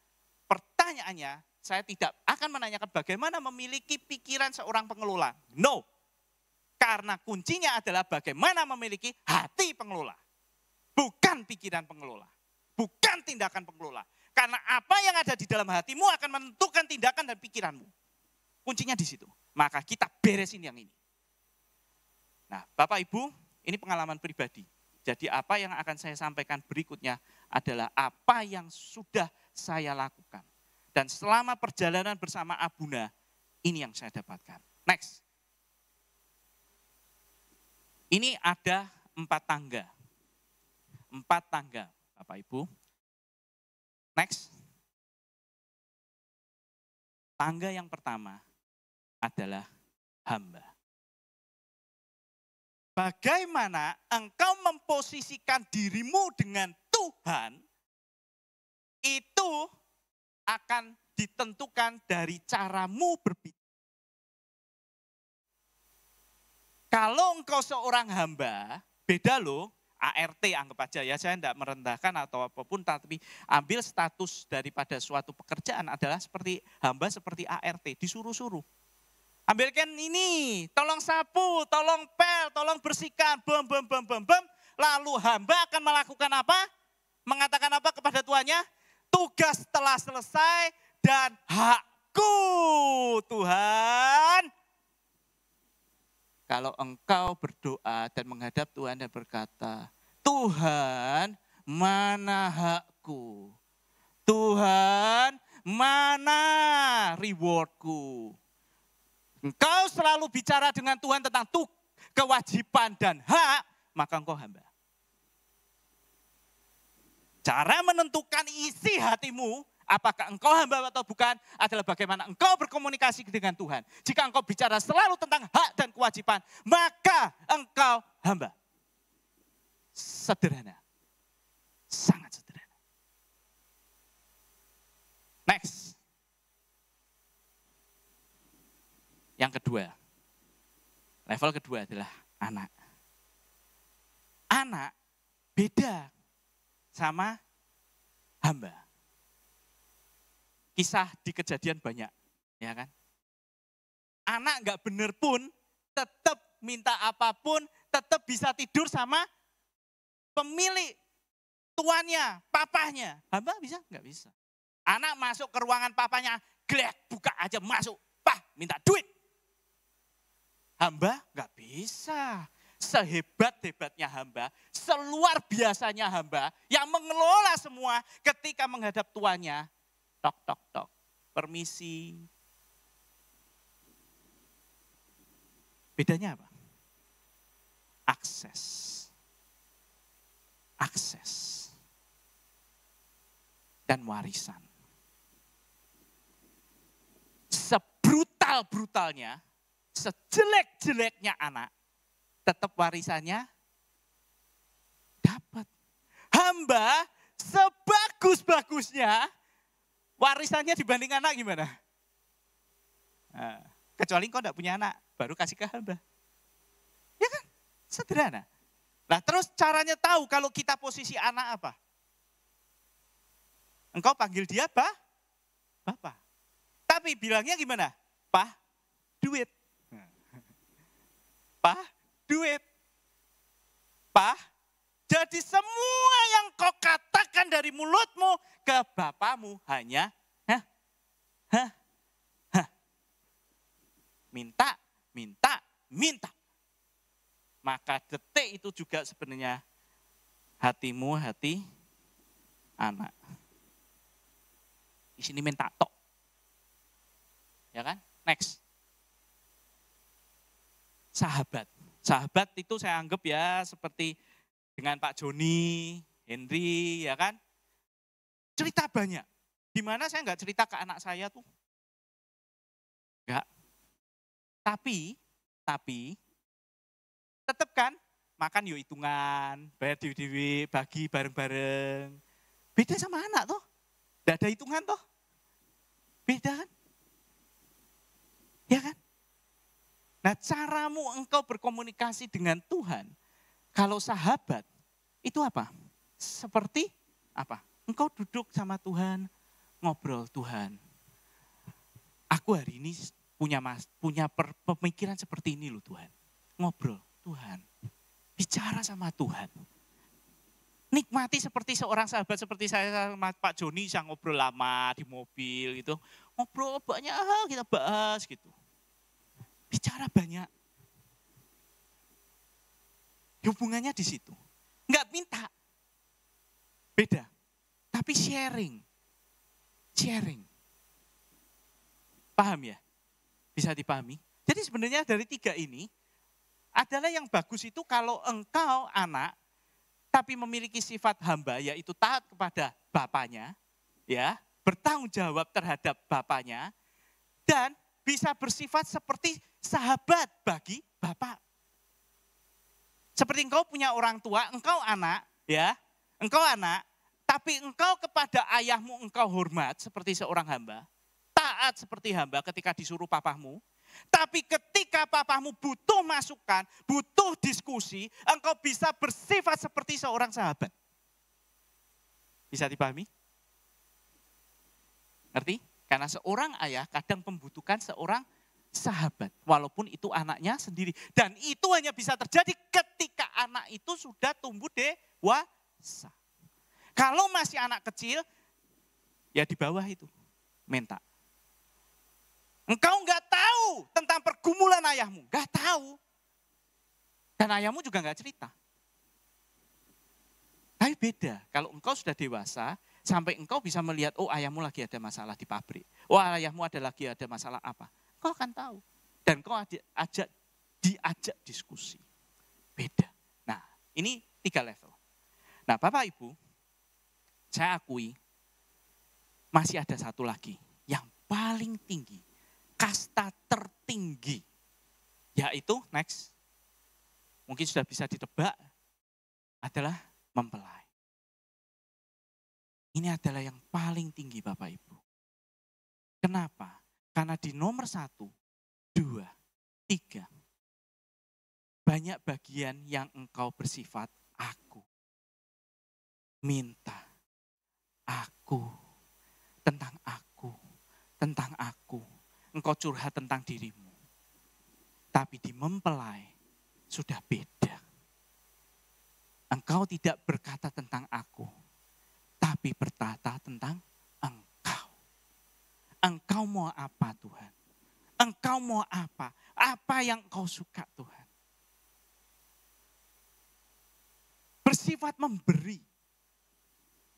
pertanyaannya, saya tidak akan menanyakan bagaimana memiliki pikiran seorang pengelola. No. Karena kuncinya adalah bagaimana memiliki hati pengelola. Bukan pikiran pengelola. Bukan tindakan pengelola. Karena apa yang ada di dalam hatimu akan menentukan tindakan dan pikiranmu. Kuncinya di situ. Maka kita beresin yang ini. Nah, Bapak Ibu, ini pengalaman pribadi. Jadi apa yang akan saya sampaikan berikutnya adalah apa yang sudah saya lakukan. Dan selama perjalanan bersama Abuna, ini yang saya dapatkan. Next. Ini ada 4 tangga. 4 tangga, Bapak Ibu. Next. Tangga yang pertama adalah hamba. Bagaimana engkau memposisikan dirimu dengan Tuhan, itu akan ditentukan dari caramu berpikir. Kalau engkau seorang hamba, beda loh, ART anggap aja ya, saya tidak merendahkan atau apapun, tapi ambil status daripada suatu pekerjaan adalah seperti hamba, seperti ART, disuruh-suruh. Ambilkan ini, tolong sapu, tolong pel, tolong bersihkan, bem. Lalu hamba akan melakukan apa? Mengatakan apa kepada tuannya? Tugas telah selesai dan hakku, Tuhan. Kalau engkau berdoa dan menghadap Tuhan dan berkata, Tuhan, mana hakku? Tuhan, mana rewardku? Engkau selalu bicara dengan Tuhan tentang kewajiban dan hak, maka engkau hamba. Cara menentukan isi hatimu, apakah engkau hamba atau bukan, adalah bagaimana engkau berkomunikasi dengan Tuhan. Jika engkau bicara selalu tentang hak dan kewajiban, maka engkau hamba. Sederhana. Sangat sederhana. Next. Yang kedua, level kedua adalah anak. Anak beda sama hamba. kisah di Kejadian banyak, ya kan? Anak nggak bener pun tetap minta apapun, tetap bisa tidur sama pemilik tuannya, papahnya. Hamba bisa? Nggak bisa. Anak masuk ke ruangan papanya, glek, buka aja masuk. Pah, minta duit. Hamba nggak bisa. Sehebat-hebatnya hamba, seluar biasanya hamba, yang mengelola semua ketika menghadap tuannya. Tok, tok, tok. Permisi. Bedanya apa? Akses. Akses. Dan warisan. Sebrutal-brutalnya, sejelek-jeleknya anak, tetap warisannya dapat. Hamba sebagus-bagusnya, warisannya dibanding anak gimana? Nah, kecuali kau enggak punya anak, baru kasih ke hamba. Ya kan? Sederhana. Nah terus caranya tahu kalau kita posisi anak apa? Engkau panggil dia Bapak. Tapi bilangnya gimana? Pak, duit. Pak, duit. Pak, jadi semua yang kau katakan dari mulutmu ke bapamu hanya minta. Maka detik itu juga sebenarnya hatimu hati anak. Di sini minta tok. Ya kan? Next. Sahabat itu saya anggap ya seperti dengan Pak Joni, Henry, ya kan? Cerita banyak. Di mana saya enggak cerita ke anak saya tuh. Enggak. Tapi tetap kan makan yuk hitungan, bayar dewi-dewi, bagi bareng-bareng. Beda sama anak toh. Tidak ada hitungan toh. Beda kan? Ya kan? Nah caramu engkau berkomunikasi dengan Tuhan, kalau sahabat, itu apa? Seperti apa? Engkau duduk sama Tuhan, ngobrol Tuhan. Aku hari ini punya pemikiran seperti ini loh Tuhan. Ngobrol Tuhan. Bicara sama Tuhan. Nikmati seperti seorang sahabat seperti saya sama Pak Joni yang ngobrol lama di mobil gitu. Ngobrol banyak hal kita bahas gitu. Bicara banyak. Hubungannya di situ. Enggak minta. Beda. Tapi sharing. Paham ya? Bisa dipahami? Jadi sebenarnya dari tiga ini adalah yang bagus itu kalau engkau anak tapi memiliki sifat hamba yaitu taat kepada bapaknya, ya, bertanggung jawab terhadap bapaknya dan bisa bersifat seperti sahabat bagi bapak. Seperti engkau punya orang tua, engkau anak, ya, engkau anak, tapi engkau kepada ayahmu engkau hormat seperti seorang hamba, taat seperti hamba ketika disuruh papahmu. Tapi ketika papamu butuh masukan, butuh diskusi, engkau bisa bersifat seperti seorang sahabat. Bisa dipahami? Ngerti? Karena seorang ayah kadang membutuhkan seorang sahabat. Walaupun itu anaknya sendiri. Dan itu hanya bisa terjadi ketika anak itu sudah tumbuh dewasa. Kalau masih anak kecil, ya di bawah itu, minta. Engkau enggak tahu tentang pergumulan ayahmu, enggak tahu. Dan ayahmu juga enggak cerita. Tapi beda, kalau engkau sudah dewasa, sampai engkau bisa melihat, oh ayahmu lagi ada masalah di pabrik. Oh ayahmu ada masalah apa. Engkau akan tahu. Dan engkau diajak diskusi. Beda. Nah ini 3 level. Nah Bapak Ibu, saya akui masih ada satu lagi yang paling tinggi. Kasta tertinggi, yaitu next, mungkin sudah bisa ditebak, adalah mempelai. Ini adalah yang paling tinggi Bapak Ibu. Kenapa? Karena di nomor 1, 2, 3, banyak bagian yang engkau bersifat aku. Minta, aku, tentang aku. tentang aku, engkau curhat tentang dirimu. Tapi di mempelai sudah beda. Engkau tidak berkata tentang aku, tapi berkata tentang engkau. Engkau mau apa Tuhan? Engkau mau apa? Apa yang engkau suka Tuhan? Bersifat memberi.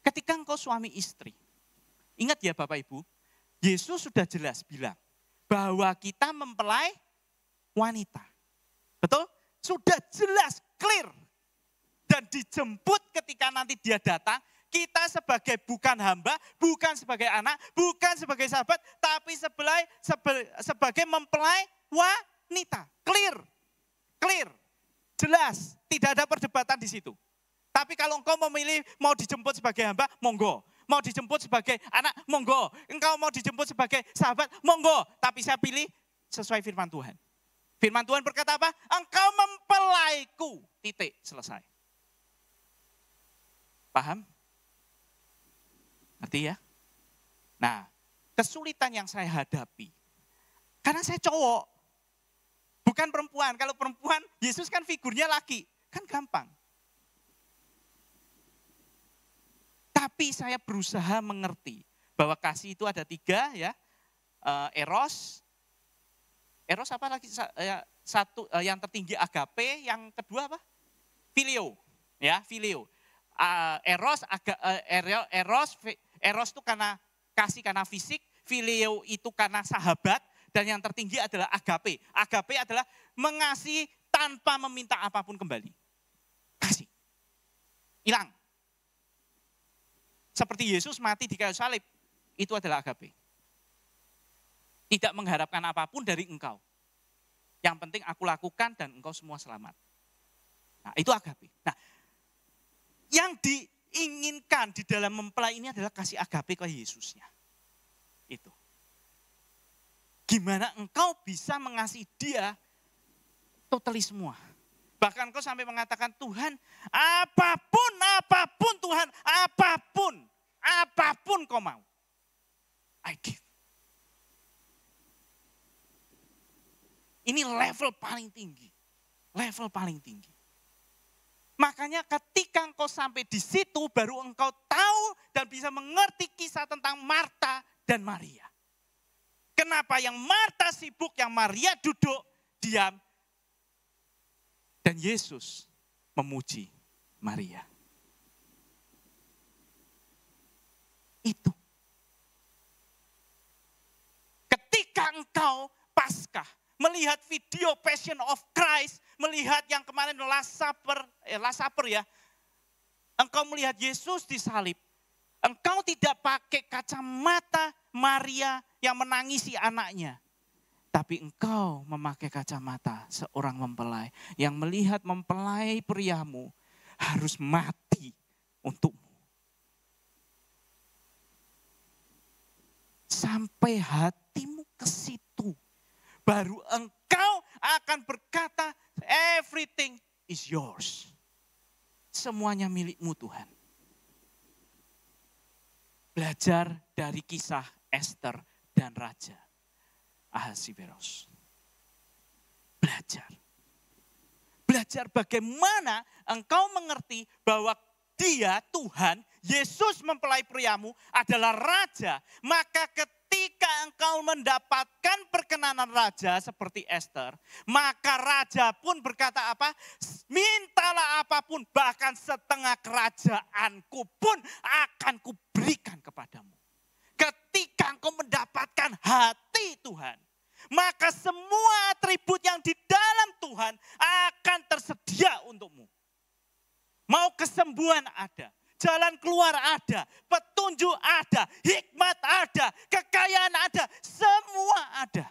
Ketika engkau suami istri, ingat ya Bapak Ibu, Yesus sudah jelas bilang bahwa kita mempelai wanita. Betul? Sudah jelas, clear. Dan dijemput ketika nanti dia datang, kita sebagai bukan hamba, bukan sebagai anak, bukan sebagai sahabat, tapi sebagai mempelai wanita. Clear, clear, jelas, tidak ada perdebatan di situ. Tapi kalau engkau memilih mau dijemput sebagai hamba, monggo. Mau dijemput sebagai anak, monggo. Engkau mau dijemput sebagai sahabat, monggo. Tapi saya pilih sesuai firman Tuhan. Firman Tuhan berkata apa? Engkau mempelaiku. Titik, selesai. Paham? Ngerti ya? Nah, kesulitan yang saya hadapi. Karena saya cowok. Bukan perempuan. Kalau perempuan, Yesus kan figurnya laki. Kan gampang. Tapi saya berusaha mengerti bahwa kasih itu ada 3 ya. Eros. Eros apa lagi? Satu yang tertinggi agape, yang kedua apa? Filio. Ya, filio. Eros itu karena kasih karena fisik, filio itu karena sahabat, dan yang tertinggi adalah agape. Agape adalah mengasihi tanpa meminta apapun kembali. Kasih. Hilang. Seperti Yesus mati di kayu salib, itu adalah agape. Tidak mengharapkan apapun dari engkau. Yang penting aku lakukan dan engkau semua selamat. Nah, itu agape. Nah, yang diinginkan di dalam mempelai ini adalah kasih agape ke Yesusnya. Itu. Gimana engkau bisa mengasihi dia totally semua. Bahkan engkau sampai mengatakan, Tuhan, apapun Tuhan, apapun kau mau. I give. Ini level paling tinggi. Level paling tinggi. Makanya ketika engkau sampai di situ, baru engkau tahu dan bisa mengerti kisah tentang Marta dan Maria. Kenapa yang Marta sibuk, yang Maria duduk, diam. Dan Yesus memuji Maria. Itu. Ketika engkau Paskah, melihat video Passion of Christ, melihat yang kemarin Last Supper ya. Engkau melihat Yesus disalib. Engkau tidak pakai kacamata Maria yang menangisi anaknya. Tapi engkau memakai kacamata seorang mempelai yang melihat mempelai priamu harus mati untukmu. Sampai hatimu ke situ. Baru engkau akan berkata, everything is yours. Semuanya milikmu Tuhan. Belajar dari kisah Esther dan Raja Ahasiveros. Belajar. Belajar bagaimana engkau mengerti bahwa dia, Tuhan, Yesus mempelai priamu adalah Raja. Maka ketika engkau mendapatkan perkenanan Raja seperti Esther, maka Raja pun berkata apa? Mintalah apapun, bahkan setengah kerajaanku pun akan kuberikan kepadamu. Ketika engkau mendapatkan hati Tuhan, maka semua atribut yang di dalam Tuhan akan tersedia untukmu. Mau kesembuhan ada, jalan keluar ada, petunjuk ada, hikmat ada, kekayaan ada, semua ada.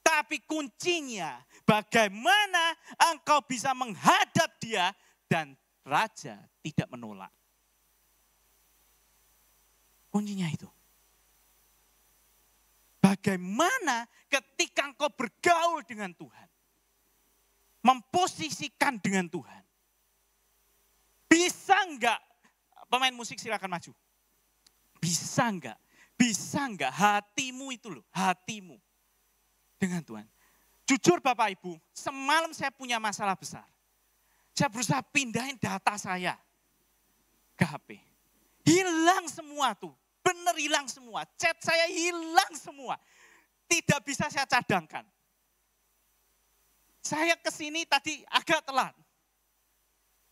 Tapi kuncinya bagaimana engkau bisa menghadap dia dan Raja tidak menolak. Kuncinya itu. Bagaimana ketika engkau bergaul dengan Tuhan, memposisikan dengan Tuhan. Bisa enggak, pemain musik silakan maju. Bisa enggak Bisa enggak hatimu itu loh, hatimu dengan Tuhan. Jujur Bapak Ibu, semalam saya punya masalah besar. Saya berusaha pindahin data saya ke HP. Hilang semua tuh, bener hilang semua. Chat saya hilang semua. Tidak bisa saya cadangkan. Saya kesini tadi agak telat.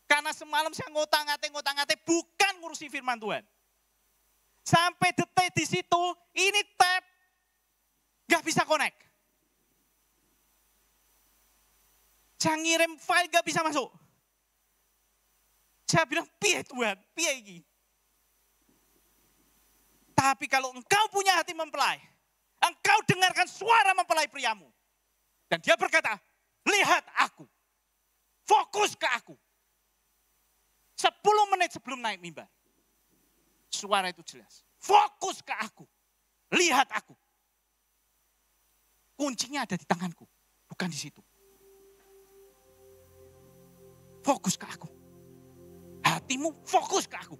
Karena semalam saya ngotak-ngatik, bukan ngurusi firman Tuhan. Sampai detik di situ, ini tab, gak bisa connect. Saya ngirim file gak bisa masuk. Saya bilang, piye Tuhan, piye ini. Tapi kalau engkau punya hati mempelai, engkau dengarkan suara mempelai priamu. Dan dia berkata, lihat aku, fokus ke aku. 10 menit sebelum naik mimbar. Suara itu jelas, fokus ke aku, lihat aku. Kuncinya ada di tanganku, bukan di situ. Fokus ke aku. Hatimu fokus ke aku.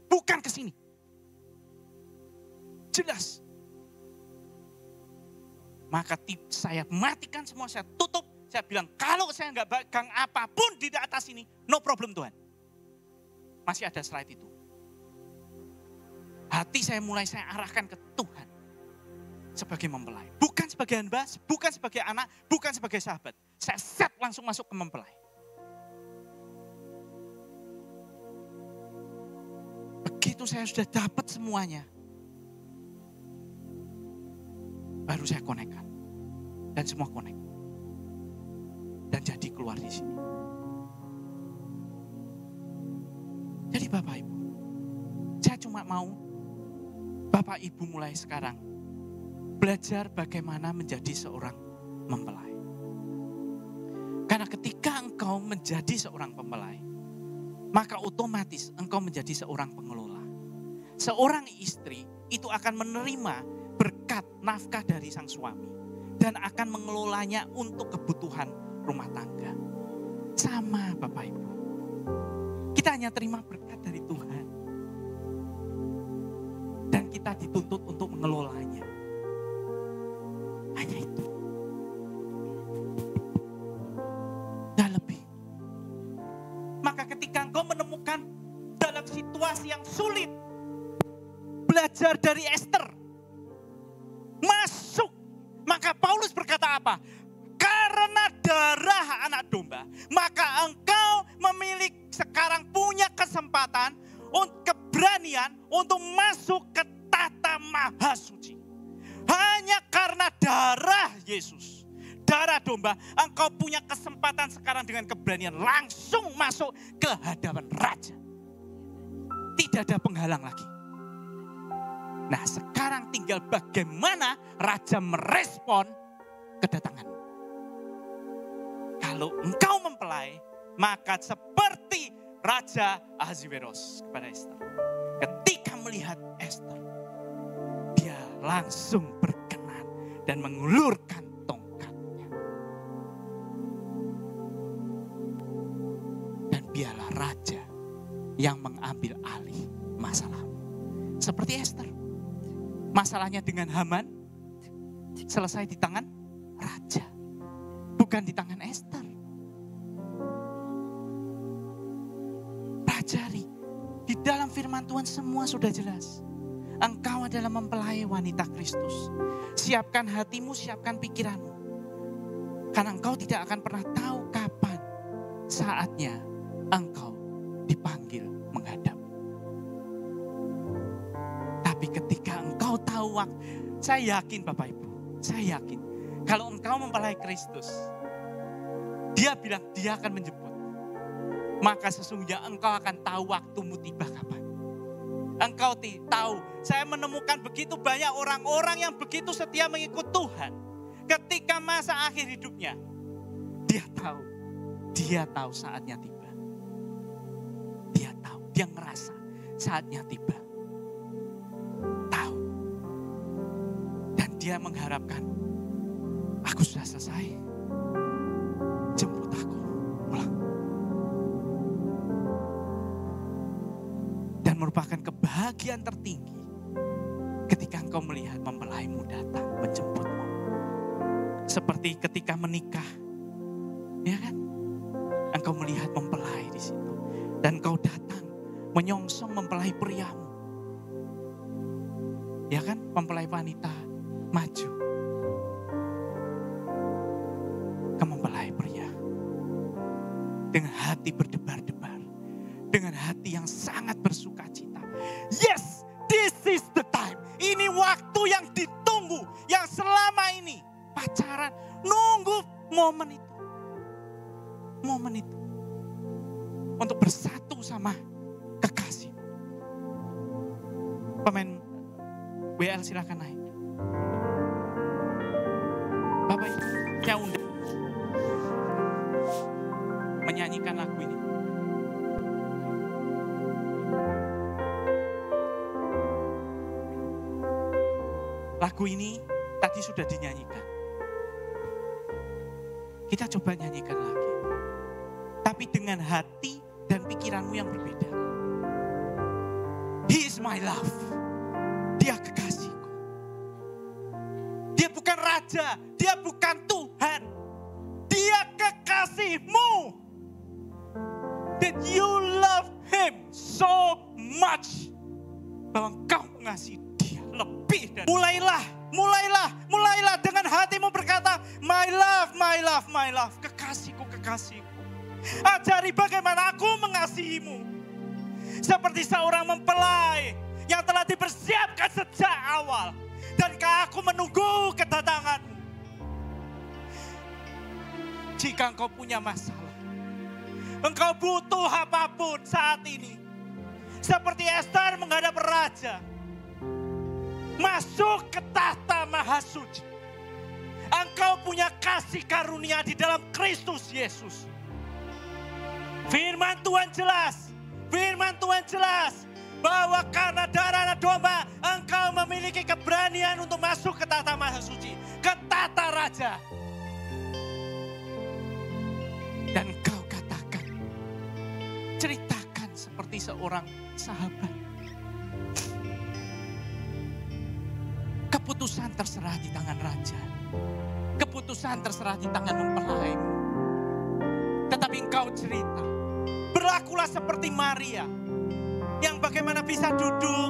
Bukan ke sini. Jelas. Maka saya matikan semua, saya tutup. Saya bilang, kalau saya nggak pegang apapun di atas ini, no problem Tuhan. Masih ada slide itu. Hati saya mulai saya arahkan ke Tuhan. Sebagai mempelai. Bukan sebagai hamba, bukan sebagai anak, bukan sebagai sahabat. Saya set langsung masuk ke mempelai. Begitu saya sudah dapat semuanya, baru saya konekkan. Dan semua konek. Dan jadi keluar di sini. Jadi Bapak Ibu, saya cuma mau Bapak Ibu mulai sekarang belajar bagaimana menjadi seorang mempelai. Karena ketika engkau menjadi seorang mempelai, maka otomatis engkau menjadi seorang pengelola. Seorang istri itu akan menerima berkat nafkah dari sang suami. Dan akan mengelolanya untuk kebutuhan rumah tangga. Sama Bapak Ibu. Kita hanya terima berkat dari Tuhan. Dan kita dituntut untuk mengelolanya. Hanya itu. Dan lebih. Maka ketika engkau menemukan dalam situasi yang sulit, belajar dari Esther, masuk. Maka Paulus berkata apa? Karena darah anak domba, maka engkau memiliki sekarang punya kesempatan, keberanian untuk masuk ke tata maha suci. Hanya karena darah Yesus, darah domba, engkau punya kesempatan sekarang dengan keberanian langsung masuk ke hadapan Raja. Tidak ada penghalang lagi. Nah sekarang tinggal bagaimana Raja merespon kedatangan. Kalau engkau mempelai, maka seperti Raja Ahasveros kepada Esther. Ketika melihat Esther, dia langsung berkenan dan mengulurkan tongkatnya. Dan biarlah Raja yang mengambil alih masalahmu. Seperti Esther. Masalahnya dengan Haman selesai di tangan Raja. Bukan di tangan Esther. Pelajari. Di dalam firman Tuhan semua sudah jelas. Engkau adalah mempelai wanita Kristus. Siapkan hatimu, siapkan pikiranmu. Karena engkau tidak akan pernah tahu kapan saatnya engkau dipanggil menghadap. Tapi ketika engkau tahu waktu, saya yakin Bapak Ibu, saya yakin. Kalau engkau mempelai Kristus, dia bilang dia akan menjemput. Maka sesungguhnya engkau akan tahu waktumu tiba kapan. Engkau tahu, saya menemukan begitu banyak orang-orang yang begitu setia mengikut Tuhan. Ketika masa akhir hidupnya, dia tahu saatnya tiba. Dia tahu, dia ngerasa saatnya tiba. Tahu. Dan dia mengharapkan, aku sudah selesai, jemput aku pulang. Dan merupakan kebahagiaan tertinggi ketika ketika engkau melihat mempelaimu datang menjemputmu. Seperti ketika menikah, ya kan? Engkau melihat mempelai di situ. Dan engkau datang menyongsong mempelai priamu. Ya kan? Mempelai wanita maju ke mempelai pria. Dengan hati berdebar-debar. Dengan hati yang sangat bersuka cita. Yes, this is the time. Ini waktu yang ditunggu. Yang selama ini pacaran. Nunggu momen itu. Momen itu. Untuk bersatu sama kekasih. Pemain WL silakan naik. Bapak Ibu, saya undang menyanyikan lagu ini. Lagu ini tadi sudah dinyanyikan. Kita coba nyanyikan lagi. Tapi dengan hati dan pikiranmu yang berbeda. He is my love. Dia kekasihku. Dia bukan raja, dia bukan Tuhan. Dia kekasihmu. That you love him so much. Bahwa engkau mengasihi dia lebih dari. Mulailah dengan hatimu berkata, my love, my love, my love. Kekasihku, kekasihku. Ajari bagaimana aku mengasihimu. Seperti seorang mempelai yang telah dipersiapkan sejak awal. Dan aku menunggu kedatanganmu. Jika engkau punya masalah, engkau butuh apapun saat ini. Seperti Esther menghadap raja. Masuk ke tahta Mahasuci. Engkau punya kasih karunia di dalam Kristus Yesus. Firman Tuhan jelas bahwa karena darah domba engkau memiliki keberanian untuk masuk ke tahta Mahasuci, ke tahta raja. Dan engkau katakan, ceritakan seperti seorang sahabat. Keputusan terserah di tangan raja. Keputusan terserah di tangan mempelaimu. Tetapi engkau cerita. Berlakulah seperti Maria. Yang bagaimana bisa duduk,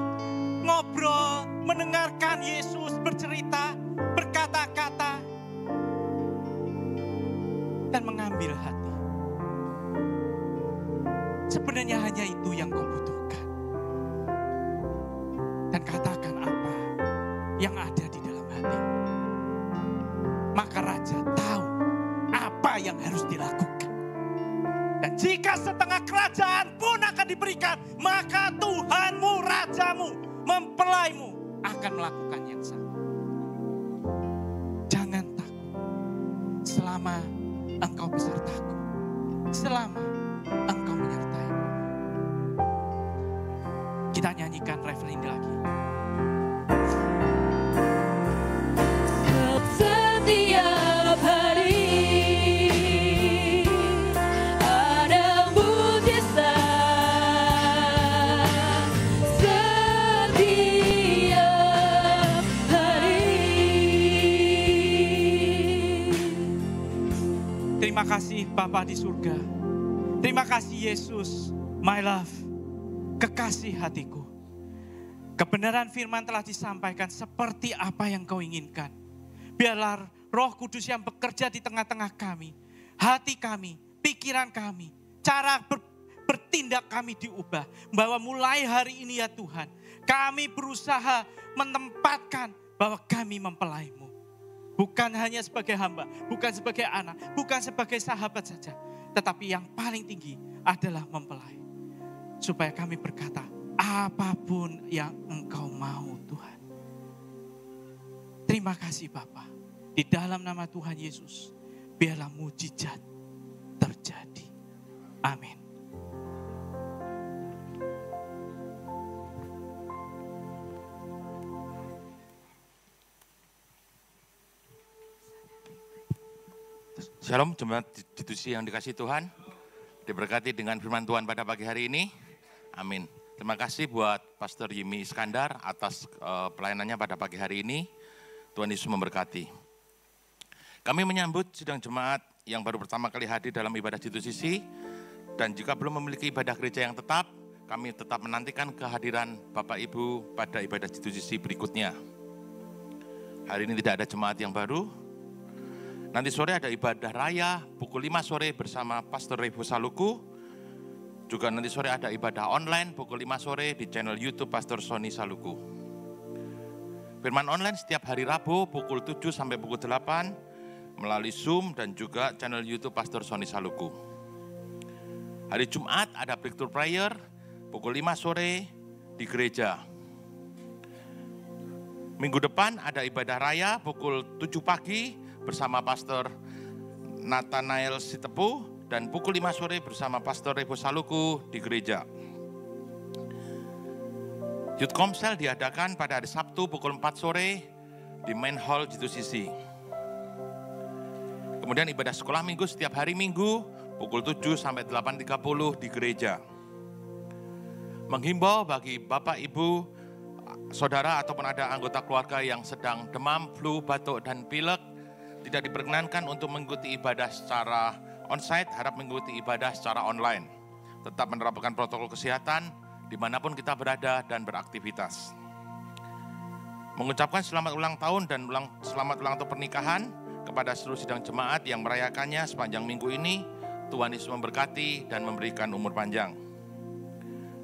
ngobrol, mendengarkan Yesus bercerita, berkata-kata. Dan mengambil hati. Sebenarnya hanya itu yang kau butuhkan. Dan katakan apa yang ada di dalam hati. Maka raja tahu apa yang harus dilakukan. Dan jika setengah kerajaan pun akan diberikan, maka Tuhanmu, rajamu, mempelaimu akan melakukan yang sama. Jangan takut selama engkau besertaku, selama engkau menyertaiku. Kita nyanyikan refrain ini lagi. Setiap hari ada mujizat. Setiap hari. Terima kasih Bapa di surga. Terima kasih Yesus, my love, kekasih hatiku. Kebenaran firman telah disampaikan seperti apa yang kau inginkan. Biarlah Roh Kudus yang bekerja di tengah-tengah kami, hati kami, pikiran kami, cara bertindak kami diubah. Bahwa mulai hari ini ya Tuhan, kami berusaha menempatkan bahwa kami mempelaimu. Bukan hanya sebagai hamba, bukan sebagai anak, bukan sebagai sahabat saja. Tetapi yang paling tinggi adalah mempelai. Supaya kami berkata, apapun yang engkau mau Tuhan. Terima kasih Bapa. Di dalam nama Tuhan Yesus, biarlah mujizat terjadi. Amin. Shalom, jemaat institusi yang dikasihi Tuhan. Diberkati dengan firman Tuhan pada pagi hari ini. Amin. Terima kasih buat Pastor Yimi Iskandar atas pelayanannya pada pagi hari ini. Tuhan Yesus memberkati. Kami menyambut sidang jemaat yang baru pertama kali hadir dalam ibadah G2CC, dan jika belum memiliki ibadah gereja yang tetap, kami tetap menantikan kehadiran Bapak Ibu pada ibadah G2CC berikutnya. Hari ini tidak ada jemaat yang baru. Nanti sore ada ibadah raya pukul 5 sore bersama Pastor Revo Saluku. Juga nanti sore ada ibadah online pukul 5 sore di channel YouTube Pastor Sony Saluku. Firman online setiap hari Rabu pukul 7 sampai pukul 8 melalui Zoom dan juga channel YouTube Pastor Sony Saluku. Hari Jumat ada breakthrough prayer pukul 5 sore di gereja. Minggu depan ada ibadah raya pukul 7 pagi bersama Pastor Nathanael Sitepu dan pukul 5 sore bersama Pastor Revo Saluku di gereja. Youth Komsel diadakan pada hari Sabtu pukul 4 sore di main hall G2CC. Kemudian ibadah sekolah minggu setiap hari Minggu pukul 7 sampai 8.30 di gereja. Menghimbau bagi Bapak, Ibu, Saudara ataupun ada anggota keluarga yang sedang demam, flu, batuk, dan pilek, tidak diperkenankan untuk mengikuti ibadah secara onsite, harap mengikuti ibadah secara online. Tetap menerapkan protokol kesehatan dimanapun kita berada dan beraktivitas. Mengucapkan selamat ulang tahun dan selamat ulang tahun pernikahan kepada seluruh sidang jemaat yang merayakannya sepanjang minggu ini. Tuhan Yesus memberkati dan memberikan umur panjang.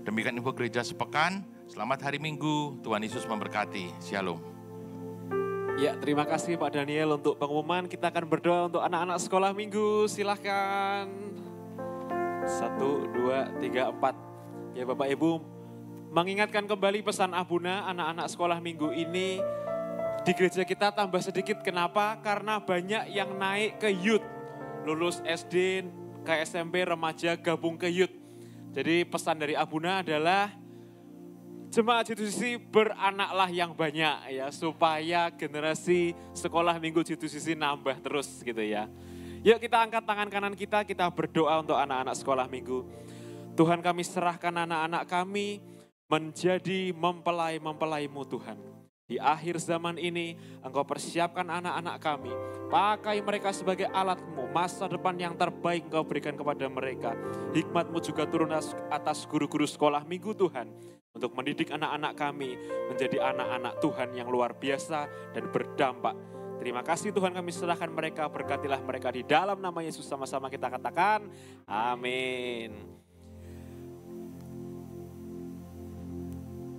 Demikian info gereja sepekan. Selamat hari Minggu, Tuhan Yesus memberkati. Shalom. Ya, terima kasih Pak Daniel untuk pengumuman. Kita akan berdoa untuk anak-anak sekolah minggu. Silahkan. 1, 2, 3, 4. Ya Bapak Ibu, mengingatkan kembali pesan Abuna, anak-anak sekolah minggu ini di gereja kita tambah sedikit. Kenapa? Karena banyak yang naik ke youth. Lulus SD, ke SMP, remaja, gabung ke youth. Jadi pesan dari Abuna adalah jemaat G2CC beranaklah yang banyak ya, supaya generasi sekolah minggu G2CC nambah terus gitu ya. Yuk kita angkat tangan kanan kita berdoa untuk anak-anak sekolah minggu. Tuhan, kami serahkan anak-anak kami menjadi mempelai-mempelai-Mu Tuhan. Di akhir zaman ini, Engkau persiapkan anak-anak kami. Pakai mereka sebagai alat-Mu. Masa depan yang terbaik Engkau berikan kepada mereka. Hikmat-Mu juga turun atas guru-guru sekolah minggu Tuhan. Untuk mendidik anak-anak kami menjadi anak-anak Tuhan yang luar biasa dan berdampak. Terima kasih Tuhan, kami serahkan mereka. Berkatilah mereka di dalam nama Yesus, sama-sama kita katakan. Amin.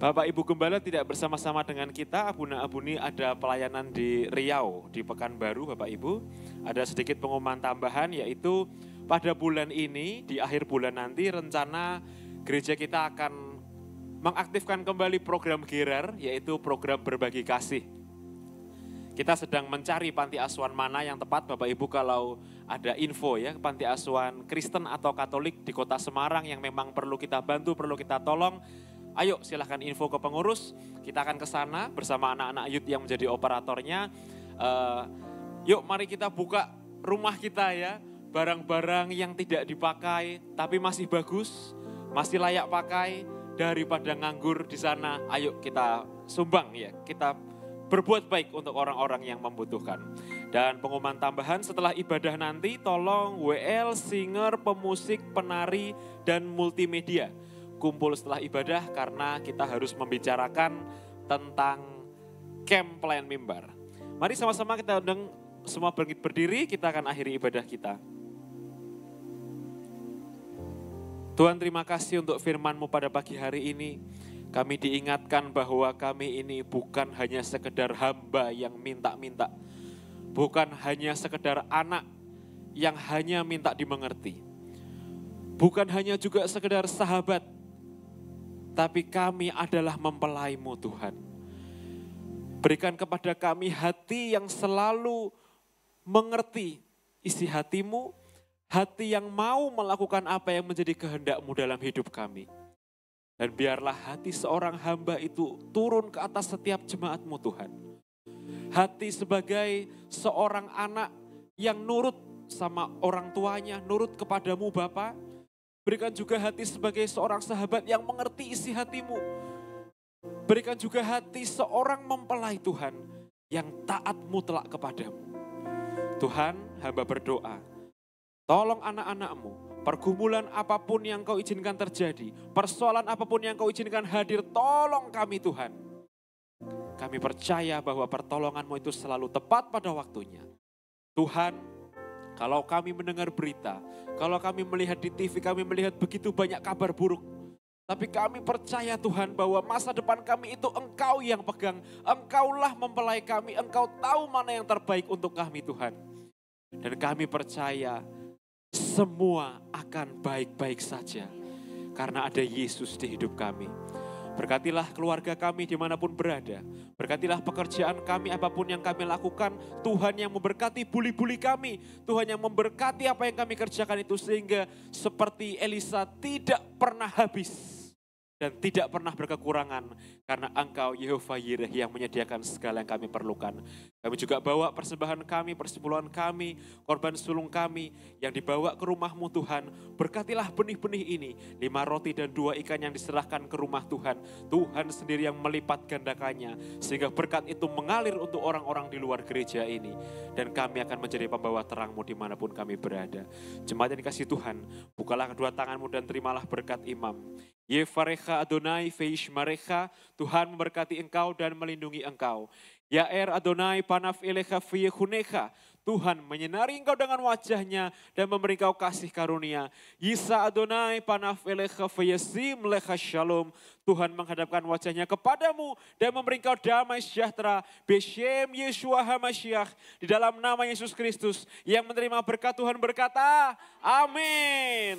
Bapak Ibu Gembala tidak bersama-sama dengan kita, Abuna Abuni ada pelayanan di Riau, di Pekanbaru Bapak Ibu. Ada sedikit pengumuman tambahan, yaitu pada bulan ini, di akhir bulan nanti rencana gereja kita akan mengaktifkan kembali program Gerar, yaitu program berbagi kasih. Kita sedang mencari panti asuhan mana yang tepat Bapak Ibu, kalau ada info ya, panti asuhan Kristen atau Katolik di kota Semarang yang memang perlu kita bantu, perlu kita tolong. Ayo silahkan info ke pengurus, kita akan ke sana bersama anak-anak youth yang menjadi operatornya. Yuk mari kita buka rumah kita ya, barang-barang yang tidak dipakai tapi masih bagus, masih layak pakai, daripada nganggur di sana. Ayo kita sumbang ya, kita berbuat baik untuk orang-orang yang membutuhkan. Dan pengumuman tambahan setelah ibadah nanti, tolong WL, singer, pemusik, penari, dan multimedia kumpul setelah ibadah karena kita harus membicarakan tentang camp pelayan mimbar. Mari sama-sama kita undang semua berdiri, kita akan akhiri ibadah kita. Tuhan, terima kasih untuk firman-Mu pada pagi hari ini. Kami diingatkan bahwa kami ini bukan hanya sekedar hamba yang minta-minta. Bukan hanya sekedar anak yang hanya minta dimengerti. Bukan hanya juga sekedar sahabat, tapi kami adalah mempelai-Mu Tuhan. Berikan kepada kami hati yang selalu mengerti isi hati-Mu, hati yang mau melakukan apa yang menjadi kehendak-Mu dalam hidup kami. Dan biarlah hati seorang hamba itu turun ke atas setiap jemaat-Mu Tuhan. Hati sebagai seorang anak yang nurut sama orang tuanya, nurut kepadamu Bapa, Berikan juga hati sebagai seorang sahabat yang mengerti isi hatimu. Berikan juga hati seorang mempelai Tuhan yang taat mutlak kepadamu. Tuhan, hamba berdoa, tolong anak-anak-Mu, pergumulan apapun yang Kau izinkan terjadi, persoalan apapun yang Kau izinkan hadir, tolong kami Tuhan. Kami percaya bahwa pertolongan-Mu itu selalu tepat pada waktunya. Tuhan, kalau kami mendengar berita, kalau kami melihat di TV, kami melihat begitu banyak kabar buruk. Tapi kami percaya Tuhan bahwa masa depan kami itu Engkau yang pegang. Engkaulah mempelai kami, Engkau tahu mana yang terbaik untuk kami Tuhan. Dan kami percaya semua akan baik-baik saja. Karena ada Yesus di hidup kami. Berkatilah keluarga kami dimanapun berada. Berkatilah pekerjaan kami apapun yang kami lakukan. Tuhan yang memberkati buli-buli kami. Tuhan yang memberkati apa yang kami kerjakan itu. Sehingga seperti Elisa tidak pernah habis. Dan tidak pernah berkekurangan. Karena Engkau Yehova Yireh yang menyediakan segala yang kami perlukan. Kami juga bawa persembahan kami, persepuluhan kami, korban sulung kami yang dibawa ke rumah-Mu Tuhan. Berkatilah benih-benih ini, 5 roti dan 2 ikan yang diserahkan ke rumah Tuhan. Tuhan sendiri yang melipat gandakannya. Sehingga berkat itu mengalir untuk orang-orang di luar gereja ini. Dan kami akan menjadi pembawa terang-Mu dimanapun kami berada. Jemaat yang dikasihi Tuhan, bukalah kedua tangan-Mu dan terimalah berkat imam. Yevarecha Adonai feish marecha, Tuhan memberkati engkau dan melindungi engkau. Yaer Adonai panaf elecha feyehunecha, Tuhan menyinari engkau dengan wajahnya dan memberi engkau kasih karunia. Yisa Adonai panaf elecha feyesim lecha shalom, Tuhan menghadapkan wajahnya kepadamu dan memberi engkau damai sejahtera. Beshem Yeshua HaMashiach, di dalam nama Yesus Kristus yang menerima berkat Tuhan berkata, amin.